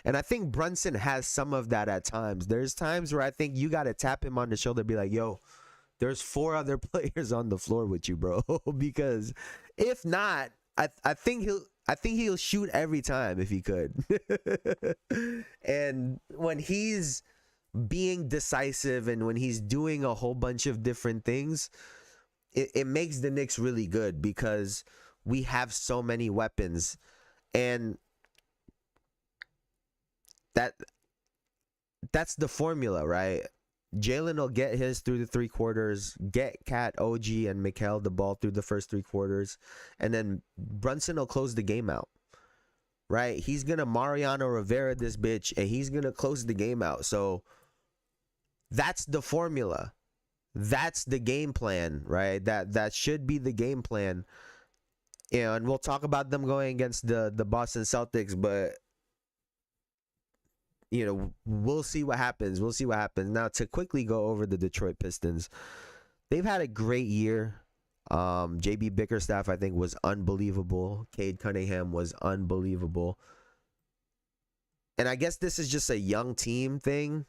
Speaker 1: And I think Brunson has some of that at times. There's times where I think you got to tap him on the shoulder and be like, yo, there's 4 other players on the floor with you, bro. Because if not, I think he'll shoot every time if he could. And when he's being decisive and when he's doing a whole bunch of different things, it makes the Knicks really good, because we have so many weapons. And that's the formula, right? Jalen will get his through the 3 quarters, get Cat, OG, and Mikal the ball through the first 3 quarters, and then Brunson will close the game out, right? He's going to Mariano Rivera this bitch, and he's going to close the game out. So that's the formula. That's the game plan, right? That should be the game plan. And we'll talk about them going against the Boston Celtics, but we'll see what happens. Now, to quickly go over the Detroit Pistons, they've had a great year. JB Bickerstaff, I think, was unbelievable. Cade Cunningham was unbelievable. And I guess this is just a young team thing.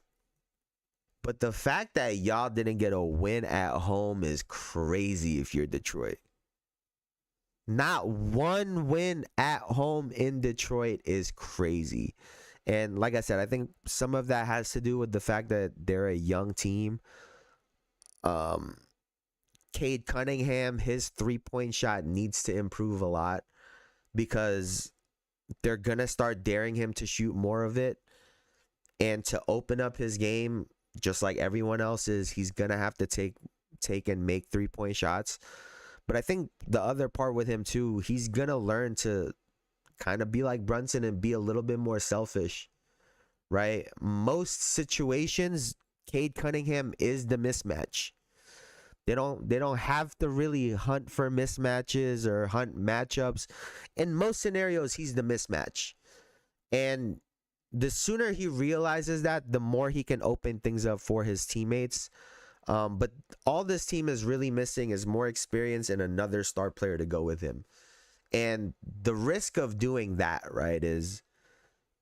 Speaker 1: But the fact that y'all didn't get a win at home is crazy if you're Detroit. Not one win at home in Detroit is crazy. And like I said, I think some of that has to do with the fact that they're a young team. Cade Cunningham, his 3-point shot needs to improve a lot because they're going to start daring him to shoot more of it. And to open up his game, just like everyone else is, he's going to have to take and make 3-point shots. But I think the other part with him too, he's going to learn to kind of be like Brunson and be a little bit more selfish, right? Most situations, Cade Cunningham is the mismatch. They don't have to really hunt for mismatches or hunt matchups. In most scenarios, he's the mismatch. And the sooner he realizes that, the more he can open things up for his teammates. But all this team is really missing is more experience and another star player to go with him. And the risk of doing that, right, is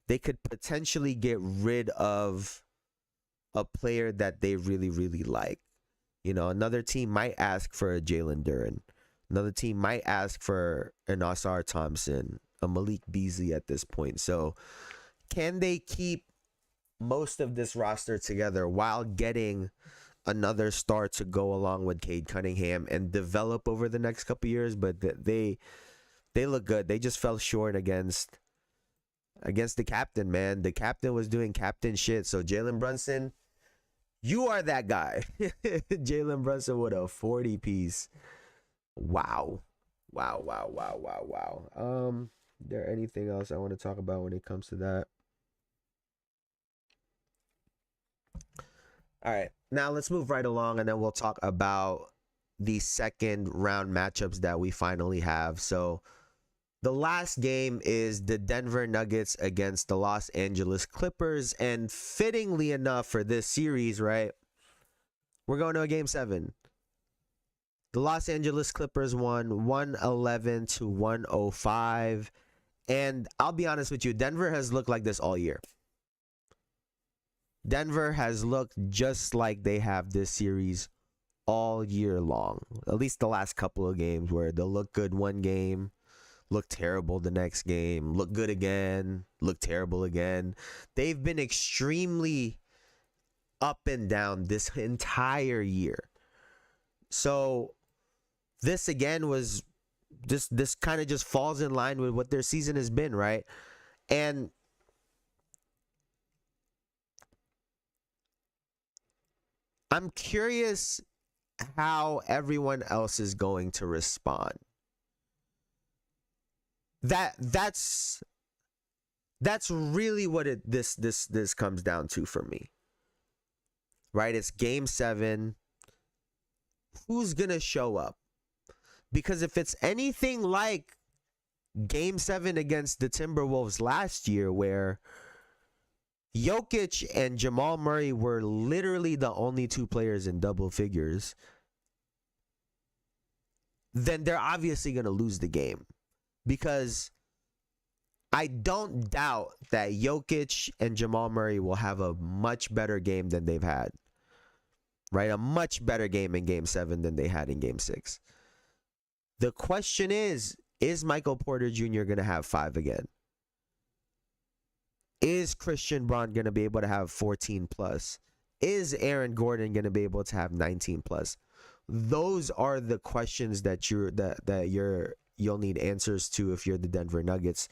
Speaker 1: they could potentially get rid of a player that they really, really like. You know, another team might ask for a Jalen Duren. Another team might ask for an Osar Thompson, a Malik Beasley at this point. So can they keep most of this roster together while getting another star to go along with Cade Cunningham and develop over the next couple years? But they look good. They just fell short against the captain, man. The captain was doing captain shit. So Jalen Brunson, you are that guy. Jalen Brunson with a 40-piece. Wow. Is there anything else I want to talk about when it comes to that? All right. Now let's move right along, and then we'll talk about the second round matchups that we finally have. So the last game is the Denver Nuggets against the Los Angeles Clippers. And fittingly enough for this series, right, we're going to a game 7. The Los Angeles Clippers won 111 to 105. And I'll be honest with you, Denver has looked like this all year. Denver has looked just like they have this series all year long. At least the last couple of games where they'll look good one game, look terrible the next game, look good again, look terrible again. They've been extremely up and down this entire year. So this again was this kind of just falls in line with what their season has been, right? And I'm curious how everyone else is going to respond. That's really what this comes down to for me. Right? It's game 7. Who's going to show up? Because if it's anything like game 7 against the Timberwolves last year, where Jokic and Jamal Murray were literally the only 2 players in double figures, then they're obviously going to lose the game. Because I don't doubt that Jokic and Jamal Murray will have a much better game than they've had. Right? A much better game in game 7 than they had in game 6. The question is Michael Porter Jr. going to have 5 again? Is Christian Braun going to be able to have 14 plus? Is Aaron Gordon going to be able to have 19 plus? Those are the questions that you'll need answers to if you're the Denver Nuggets.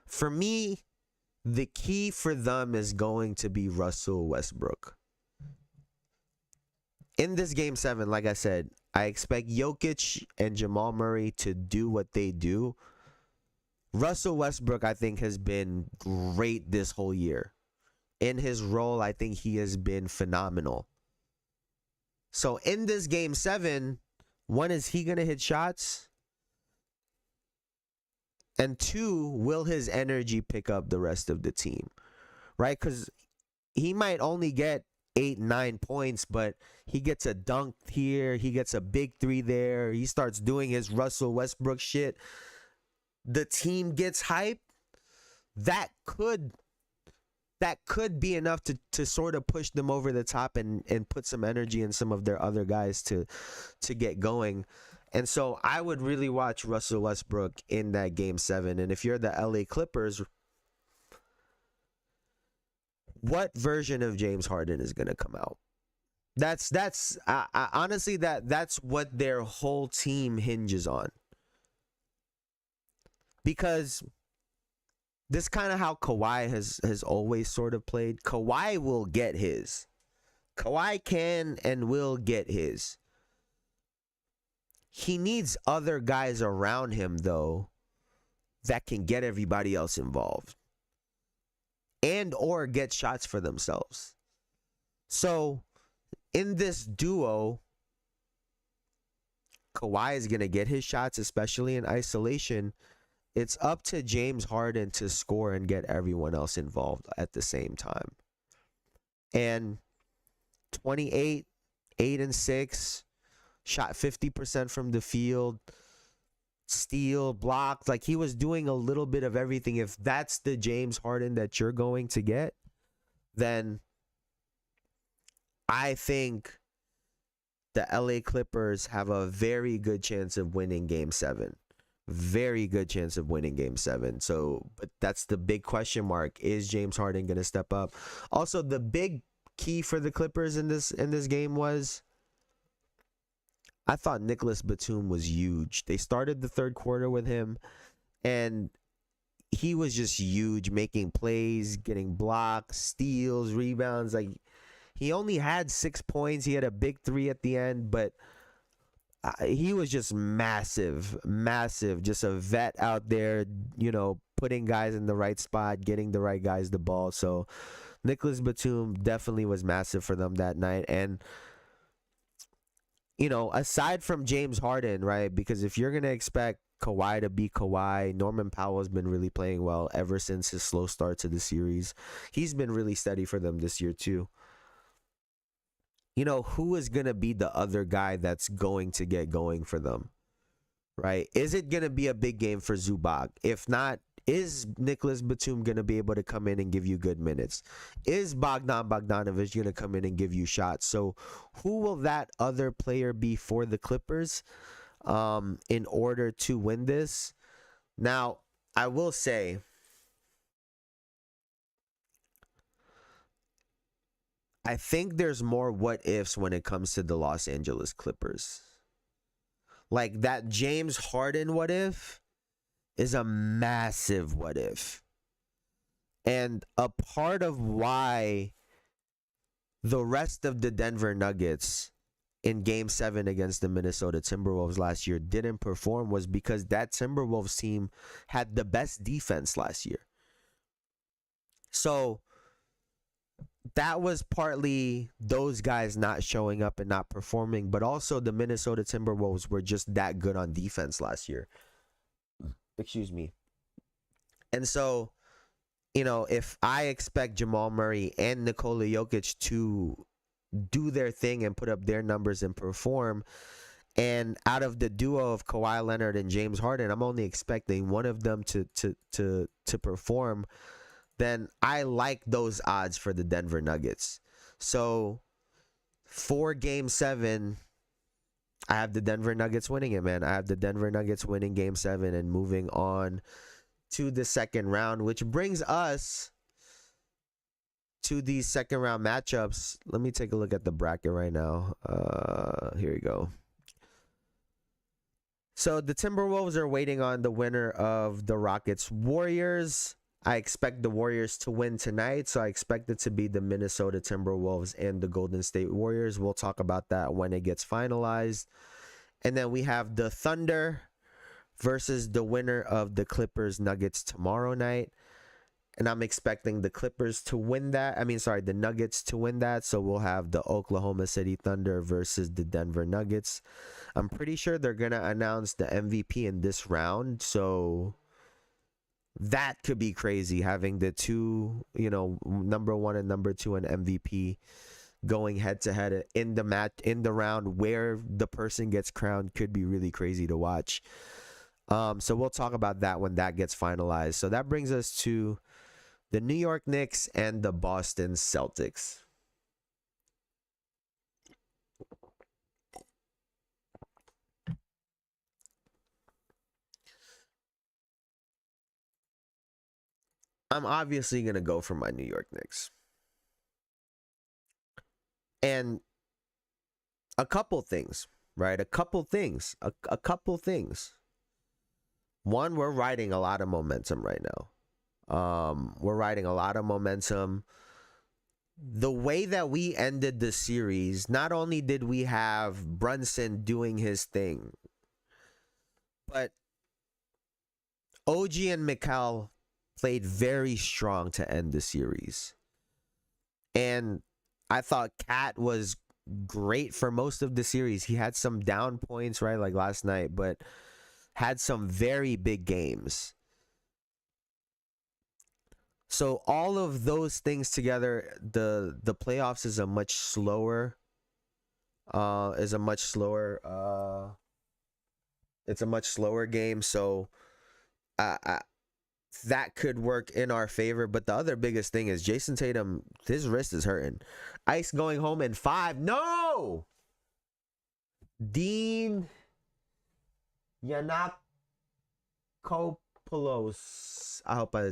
Speaker 1: For me, the key for them is going to be Russell Westbrook. In this game 7, like I said, I expect Jokic and Jamal Murray to do what they do. Russell Westbrook, I think, has been great this whole year. In his role, I think he has been phenomenal. So in this game 7, 1, is he going to hit shots? And 2, will his energy pick up the rest of the team? Right? Because he might only get 8, 9 points, but he gets a dunk here. He gets a big 3 there. He starts doing his Russell Westbrook shit. The team gets hyped. That could be enough to sort of push them over the top and put some energy in some of their other guys to get going. And so I would really watch Russell Westbrook in that game 7. And if you're the LA Clippers, what version of James Harden is going to come out? That's honestly that's what their whole team hinges on. Because this kind of how Kawhi has always sort of played. Kawhi will get his. Kawhi can and will get his. He needs other guys around him, though, that can get everybody else involved and or get shots for themselves. So in this duo, Kawhi is going to get his shots, especially in isolation. It's up to James Harden to score and get everyone else involved at the same time. And 28, 8 and 6, shot 50% from the field, steal, blocked. Like, he was doing a little bit of everything. If that's the James Harden that you're going to get, then I think the LA Clippers have a very good chance of winning game 7. Very good chance of winning game 7. So, but that's the big question mark. Is James Harden going to step up? Also, the big key for the Clippers in this game was, I thought Nicholas Batum was huge. They started the third quarter with him, and he was just huge, making plays, getting blocks, steals, rebounds. Like, he only had 6 points. He had a big 3 at the end, but he was just massive, just a vet out there, putting guys in the right spot, getting the right guys the ball. So Nicholas Batum definitely was massive for them that night. And, aside from James Harden, right, because if you're going to expect Kawhi to be Kawhi, Norman Powell has been really playing well ever since his slow start to the series. He's been really steady for them this year too. Who is going to be the other guy that's going to get going for them, right? Is it going to be a big game for Zubac? If not, is Nicholas Batum going to be able to come in and give you good minutes? Is Bogdanovich going to come in and give you shots? So who will that other player be for the Clippers in order to win this? Now, I will say, I think there's more what ifs when it comes to the Los Angeles Clippers. Like, that James Harden what if is a massive what if. And a part of why the rest of the Denver Nuggets in game 7 against the Minnesota Timberwolves last year didn't perform was because that Timberwolves team had the best defense last year. So that was partly those guys not showing up and not performing, but also the Minnesota Timberwolves were just that good on defense last year. Excuse me. And so, if I expect Jamal Murray and Nikola Jokic to do their thing and put up their numbers and perform, and out of the duo of Kawhi Leonard and James Harden, I'm only expecting one of them to perform, then I like those odds for the Denver Nuggets. So for game 7, I have the Denver Nuggets winning it, man. I have the Denver Nuggets winning game 7 and moving on to the second round, which brings us to these second round matchups. Let me take a look at the bracket right now. Here we go. So the Timberwolves are waiting on the winner of the Rockets Warriors. I expect the Warriors to win tonight, so I expect it to be the Minnesota Timberwolves and the Golden State Warriors. We'll talk about that when it gets finalized. And then we have the Thunder versus the winner of the Clippers Nuggets tomorrow night. And I'm expecting the Clippers to win that. The Nuggets to win that. So we'll have the Oklahoma City Thunder versus the Denver Nuggets. I'm pretty sure they're going to announce the MVP in this round. So that could be crazy, having the two, number 1 and number 2 and MVP going head to head in the match, in the round where the person gets crowned. Could be really crazy to watch. So we'll talk about that when that gets finalized. So that brings us to the New York Knicks and the Boston Celtics. I'm obviously going to go for my New York Knicks. And a couple things, right? A couple things. One, we're riding a lot of momentum right now. We're riding a lot of momentum. The way that we ended the series, not only did we have Brunson doing his thing, but OG and Mikal played very strong to end the series. And I thought Cat was great for most of the series. He had some down points, right, like last night, but had some very big games. So all of those things together, the playoffs is a much slower it's a much slower game. So that could work in our favor. But the other biggest thing is Jayson Tatum, his wrist is hurting. Ice going home in 5. No! Dean Yanakopoulos. I hope I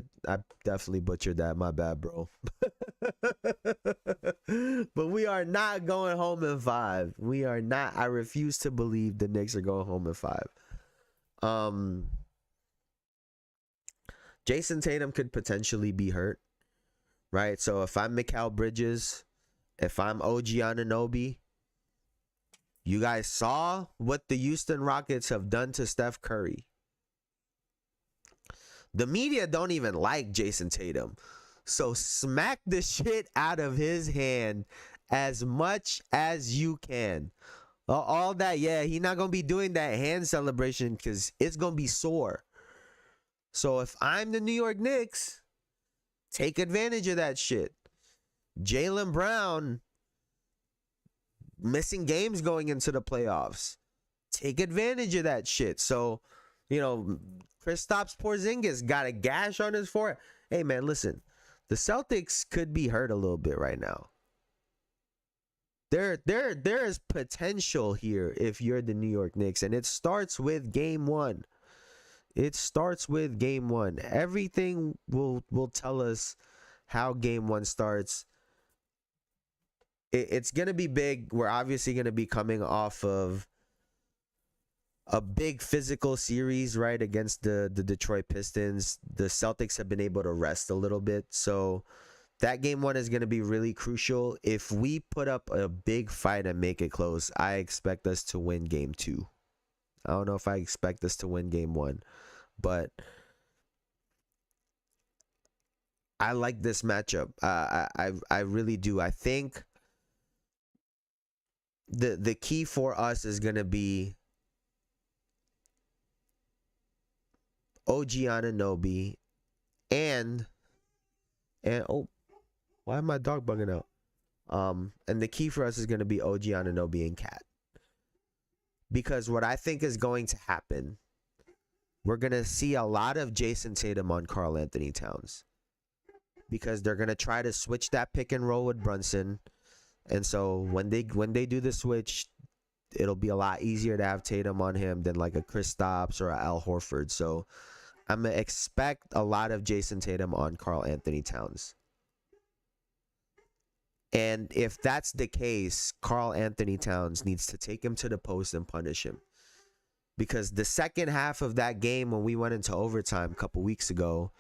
Speaker 1: definitely butchered that. My bad, bro. But we are not going home in 5. We are not. I refuse to believe the Knicks are going home in 5. Jayson Tatum could potentially be hurt, right? So if I'm Mikal Bridges, if I'm OG Anunoby, you guys saw what the Houston Rockets have done to Steph Curry. The media don't even like Jayson Tatum. So smack the shit out of his hand as much as you can. All that, yeah, he's not going to be doing that hand celebration because it's going to be sore. So if I'm the New York Knicks, take advantage of that shit. Jaylen Brown missing games going into the playoffs. Take advantage of that shit. So, you know, Kristaps Porzingis got a gash on his forehead. Hey, man, listen. The Celtics could be hurt a little bit right now. There is potential here if you're the New York Knicks, and it starts with game 1. It starts with game 1. Everything will tell us how game 1 starts. It's going to be big. We're obviously going to be coming off of a big physical series, right, against the Detroit Pistons. The Celtics have been able to rest a little bit. So that game 1 is going to be really crucial. If we put up a big fight and make it close, I expect us to win game 2. I don't know if I expect us to win game 1, but I like this matchup. I really do. I think the key for us is going to be OG Anunoby and oh, why am my dog bugging out? And the key for us is going to be OG Anunoby and Cat. Because what I think is going to happen, we're going to see a lot of Jayson Tatum on Karl Anthony Towns. Because they're going to try to switch that pick and roll with Brunson. And so when they do the switch, it'll be a lot easier to have Tatum on him than like a Kristaps or a Al Horford. So I'm going to expect a lot of Jayson Tatum on Karl Anthony Towns. And if that's the case, Karl Anthony Towns needs to take him to the post and punish him. Because the second half of that game when we went into overtime a couple weeks ago,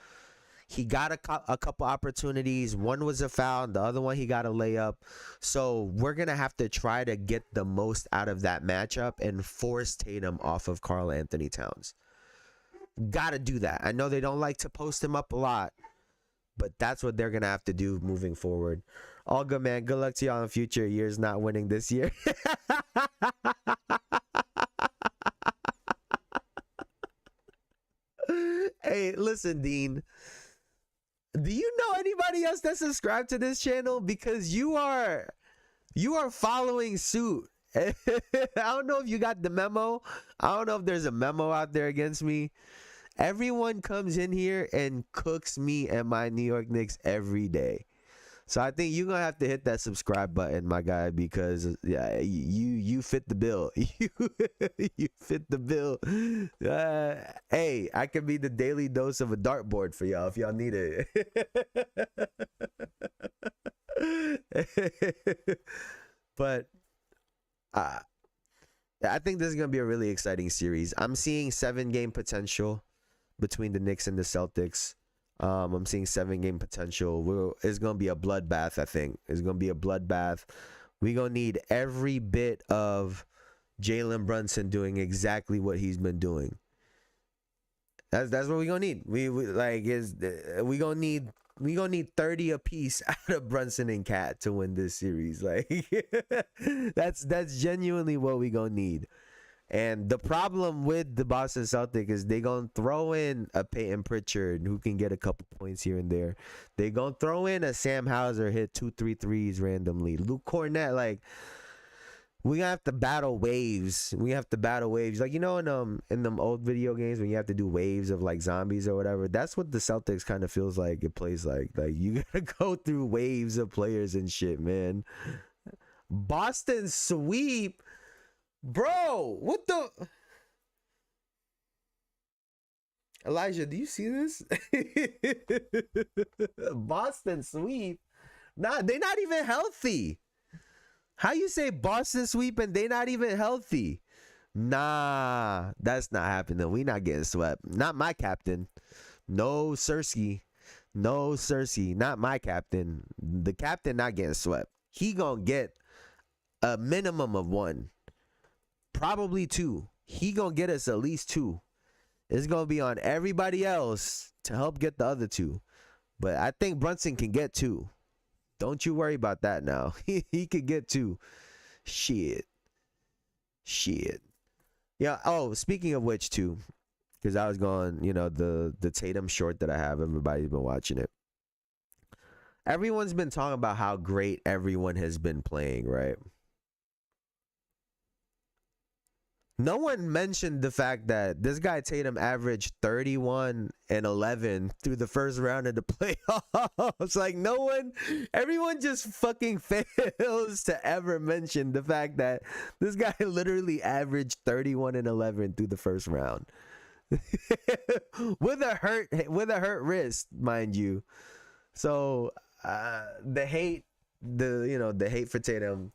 Speaker 1: he got a couple opportunities. One was a foul, and the other one he got a layup. So we're going to have to try to get the most out of that matchup and force Tatum off of Karl Anthony Towns. Got to do that. I know they don't like to post him up a lot, but that's what they're going to have to do moving forward. All good, man. Good luck to y'all in future years not winning this year. Hey, listen, Dean. Do you know anybody else that subscribed to this channel? Because you are following suit. I don't know if you got the memo. I don't know if there's a memo out there against me. Everyone comes in here and cooks me and my New York Knicks every day. So I think you're gonna have to hit that subscribe button, my guy, because yeah, you fit the bill. You fit the bill. Hey, I could be the daily dose of a dartboard for y'all if y'all need it. But I think this is gonna be a really exciting series. I'm seeing 7-game potential between the Knicks and the Celtics. I'm seeing 7-game potential. It's gonna be a bloodbath. I think it's gonna be a bloodbath. We're gonna need every bit of Jalen Brunson doing exactly what he's been doing. That's what we're gonna need. We gonna need 30 apiece out of Brunson and Cat to win this series. Like that's genuinely what we gonna need. And the problem with the Boston Celtics is they gonna throw in a Peyton Pritchard who can get a couple points here and there. They gonna throw in a Sam Hauser hit 2-3 threes randomly. Luke Cornett, like we gonna have to battle waves. We have to battle waves. Like, you know, in them old video games when you have to do waves of like zombies or whatever. That's what the Celtics kind of feels like. It plays like you gotta go through waves of players and shit, man. Boston sweep. Bro, what the? Elijah, do you see this? Boston sweep. Nah, they not even healthy. How you say Boston sweep and they not even healthy? Nah, that's not happening. We not getting swept. Not my captain. No Cersei. No Cersei. Not my captain. The captain not getting swept. He gonna get a minimum of 1. Probably 2. He gonna get us at least 2. It's gonna be on everybody else to help get the other 2. But I think Brunson can get 2. Don't you worry about that now. He could get 2. Shit. Yeah. Oh, speaking of which, too, because I was going, you know, the Tatum short that I have. Everybody's been watching it. Everyone's been talking about how great everyone has been playing, right? No one mentioned the fact that this guy Tatum averaged 31 and 11 through the first round of the playoffs. Like everyone just fucking fails to ever mention the fact that this guy literally averaged 31 and 11 through the first round. with a hurt wrist, mind you. So the hate for Tatum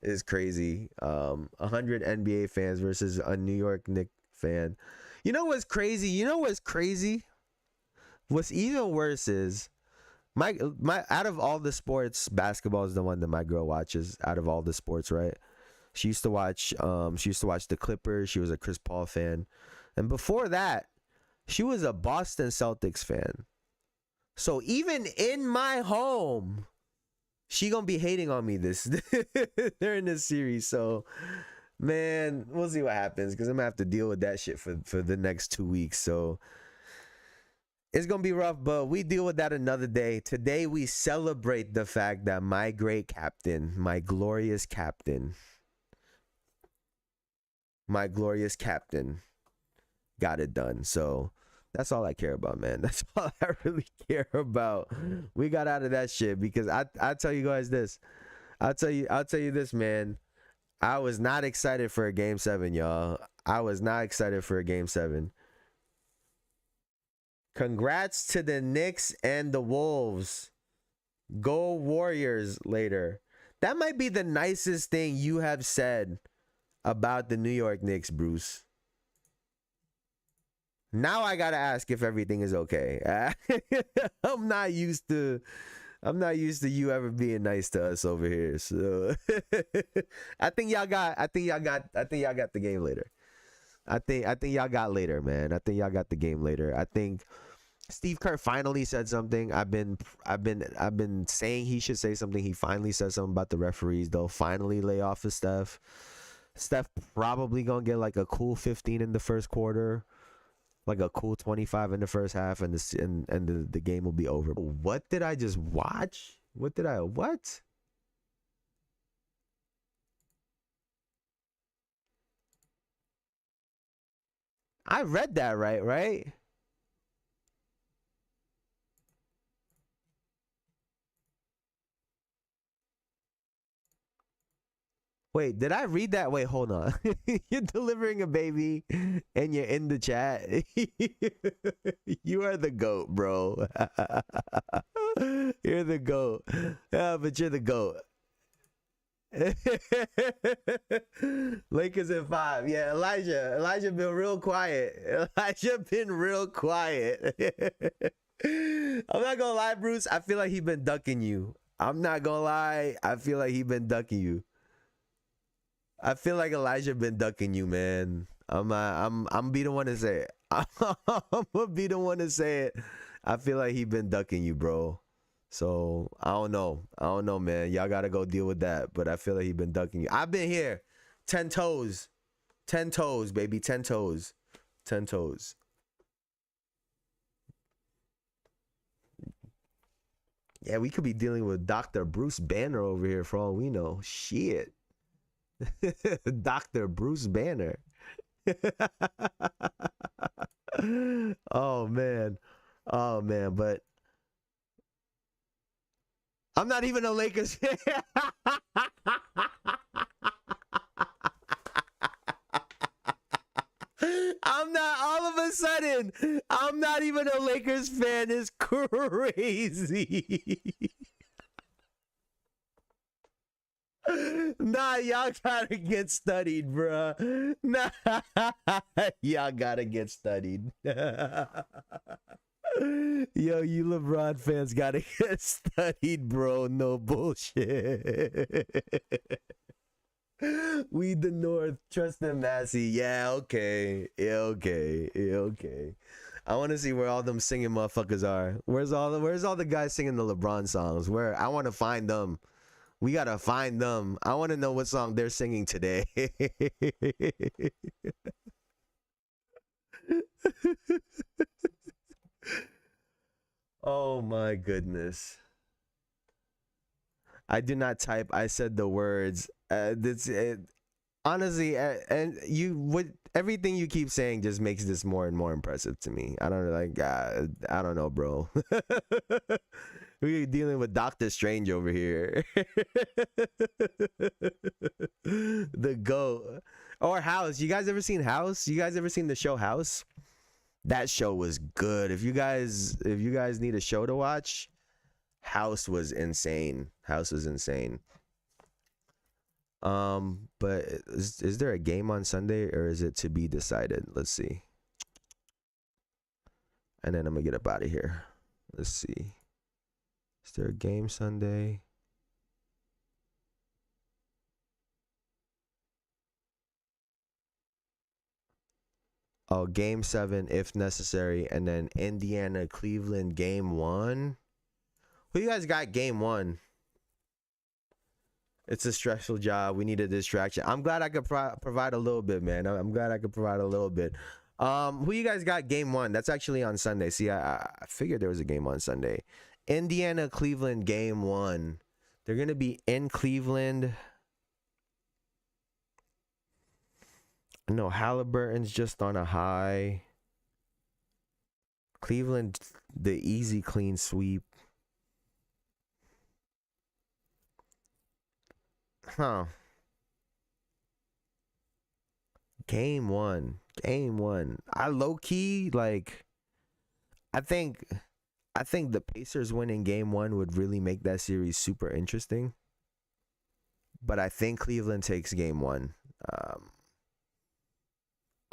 Speaker 1: is crazy. 100 NBA fans versus a New York Knicks fan. You know what's crazy? What's even worse is my out of all the sports, basketball is the one that my girl watches out of all the sports, right? She used to watch the Clippers. She was a Chris Paul fan. And before that, she was a Boston Celtics fan. So even in my home, she gonna be hating on me this during this series. So, man, we'll see what happens because I'm gonna have to deal with that shit for the next 2 weeks. So it's gonna be rough, but we deal with that another day. Today we celebrate the fact that my great captain, my glorious captain, got it done. So that's all I care about, man. That's all I really care about. We got out of that shit because I tell you guys this. I'll tell you this, man. I was not excited for a game 7, y'all. I was not excited for a game 7. Congrats to the Knicks and the Wolves. Go Warriors later. That might be the nicest thing you have said about the New York Knicks, Bruce. Now I gotta ask if everything is okay. I'm not used to you ever being nice to us over here. So I think y'all got the game later. I think y'all got later, man. I think y'all got the game later. I think Steve Kerr finally said something. I've been saying he should say something. He finally said something about the referees. They'll finally lay off of Steph. Steph probably gonna get like a cool 15 in the first quarter. Like a cool 25 in the first half, and the game will be over. What did I just watch? What? I read that right? Wait, did I read that? Wait, hold on. You're delivering a baby and you're in the chat. You are the GOAT, bro. You're the GOAT. Yeah, but you're the GOAT. Lakers in 5. Yeah, Elijah been real quiet. Elijah been real quiet. I'm not gonna lie, Bruce. I feel like he been ducking you. I'm not gonna lie. I feel like he been ducking you. I feel like Elijah been ducking you, man. I'm be the one to say it. I'm gonna be the one to say it. I feel like he been ducking you, bro. So I don't know, man. Y'all gotta go deal with that. But I feel like he been ducking you. I've been here, 10 toes, baby, 10 toes, 10 toes. Yeah, we could be dealing with Dr. Bruce Banner over here for all we know. Shit. Dr. Bruce Banner. Oh man, but I'm not even a Lakers fan. I'm not, all of a sudden, I'm not even a Lakers fan. It's crazy. Nah, y'all gotta get studied, bruh. Nah, y'all gotta get studied. Yo, you LeBron fans gotta get studied, bro. No bullshit. We the North. Trust them, Massey. Yeah, okay. Yeah, okay. I want to see where all them singing motherfuckers are. Where's all the guys singing the LeBron songs? Where? I want to find them. We gotta find them. I want to know what song they're singing today. Oh my goodness. I do not type. I said the words. Honestly, and you would, everything you keep saying just makes this more and more impressive to me. I don't like. I don't know, bro. We're dealing with Doctor Strange over here. The GOAT. Or House. You guys ever seen House? You guys ever seen the show House? That show was good. If you guys need a show to watch, House was insane. House was insane. But is there a game on Sunday or is it to be decided? Let's see. And then I'm gonna get up out of here. Let's see. Is there a game Sunday? Oh, game 7 if necessary, and then Indiana Cleveland game 1. Who you guys got game 1? It's a stressful job. We need a distraction. I'm glad I could provide a little bit, man. I'm glad I could provide a little bit. Who you guys got game 1? That's actually on Sunday. See, I figured there was a game on Sunday. Indiana Cleveland game 1. They're gonna be in Cleveland. No, Halliburton's just on a high. Cleveland, the easy clean sweep. Huh. Game 1. I low key like. I think the Pacers winning game 1 would really make that series super interesting. But I think Cleveland takes game 1.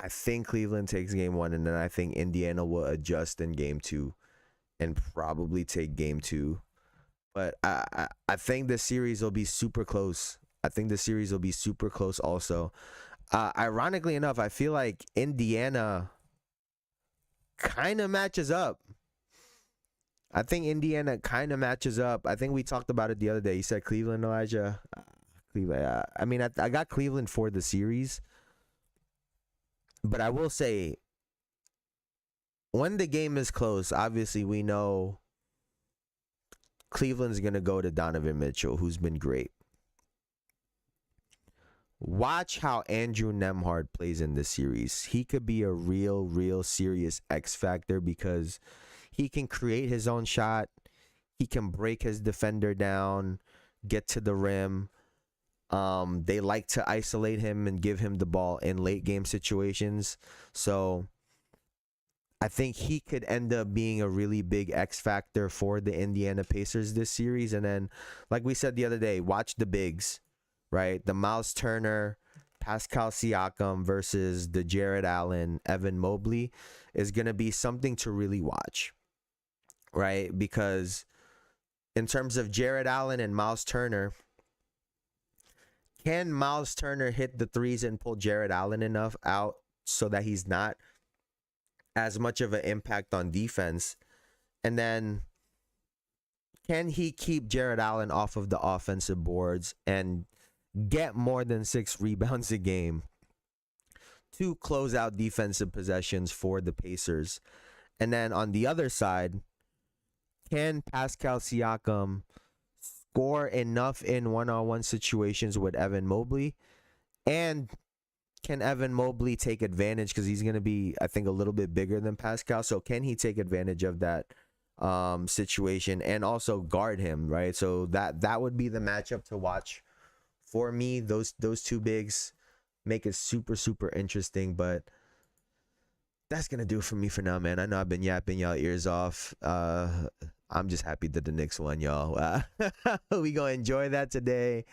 Speaker 1: I think Cleveland takes game 1, and then I think Indiana will adjust in game 2 and probably take game 2. But I think the series will be super close. Also. Ironically enough, I feel like Indiana kind of matches up. I think Indiana kind of matches up. I think we talked about it the other day. You said Cleveland, Elijah. Cleveland. I mean, I got Cleveland for the series. But I will say, when the game is close, obviously we know Cleveland's going to go to Donovan Mitchell, who's been great. Watch how Andrew Nembhard plays in this series. He could be a real serious X factor because he can create his own shot. He can break his defender down, get to the rim. They like to isolate him and give him the ball in late game situations. So I think he could end up being a really big X factor for the Indiana Pacers this series. And then, like we said the other day, watch the bigs, right? The Miles Turner, Pascal Siakam versus the Jared Allen, Evan Mobley is going to be something to really watch, right? Because in terms of Jared Allen and Miles Turner, can Miles Turner hit the threes and pull Jared Allen enough out so that he's not as much of an impact on defense? And then can he keep Jared Allen off of the offensive boards and get more than 6 rebounds a game to close out defensive possessions for the Pacers? And then on the other side, can Pascal Siakam score enough in one-on-one situations with Evan Mobley? And can Evan Mobley take advantage, because he's going to be, I think, a little bit bigger than Pascal. So can he take advantage of that situation and also guard him, right? So that would be the matchup to watch for me. Those two bigs make it super, super interesting. But that's going to do it for me for now, man. I know I've been yapping y'all ears off. I'm just happy that the Knicks won, y'all. We going to enjoy that today.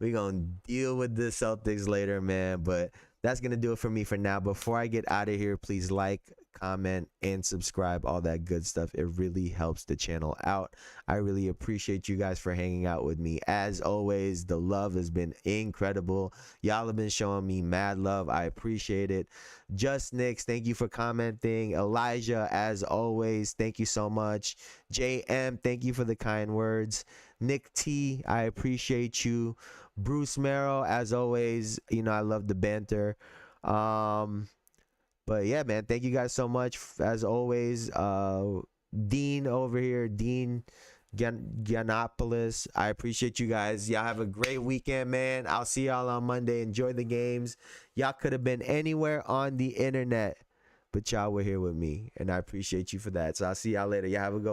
Speaker 1: We going to deal with the Celtics later, man. But that's going to do it for me for now. Before I get out of here, please like, comment, and subscribe. All that good stuff. It really helps the channel out. I really appreciate you guys for hanging out with me. As always, the love has been incredible. Y'all have been showing me mad love. I appreciate it. Just Knicks, thank you for commenting. Elijah, as always, thank you so much. JM, thank you for the kind words. Nick T, I appreciate you. Bruce Merrill, as always, you know, I love the banter. But yeah, man, thank you guys so much. As always, Dean over here, Dean Giannopoulos, I appreciate you guys. Y'all have a great weekend, man. I'll see y'all on Monday. Enjoy the games. Y'all could have been anywhere on the internet, but y'all were here with me, and I appreciate you for that. So I'll see y'all later. Y'all have a good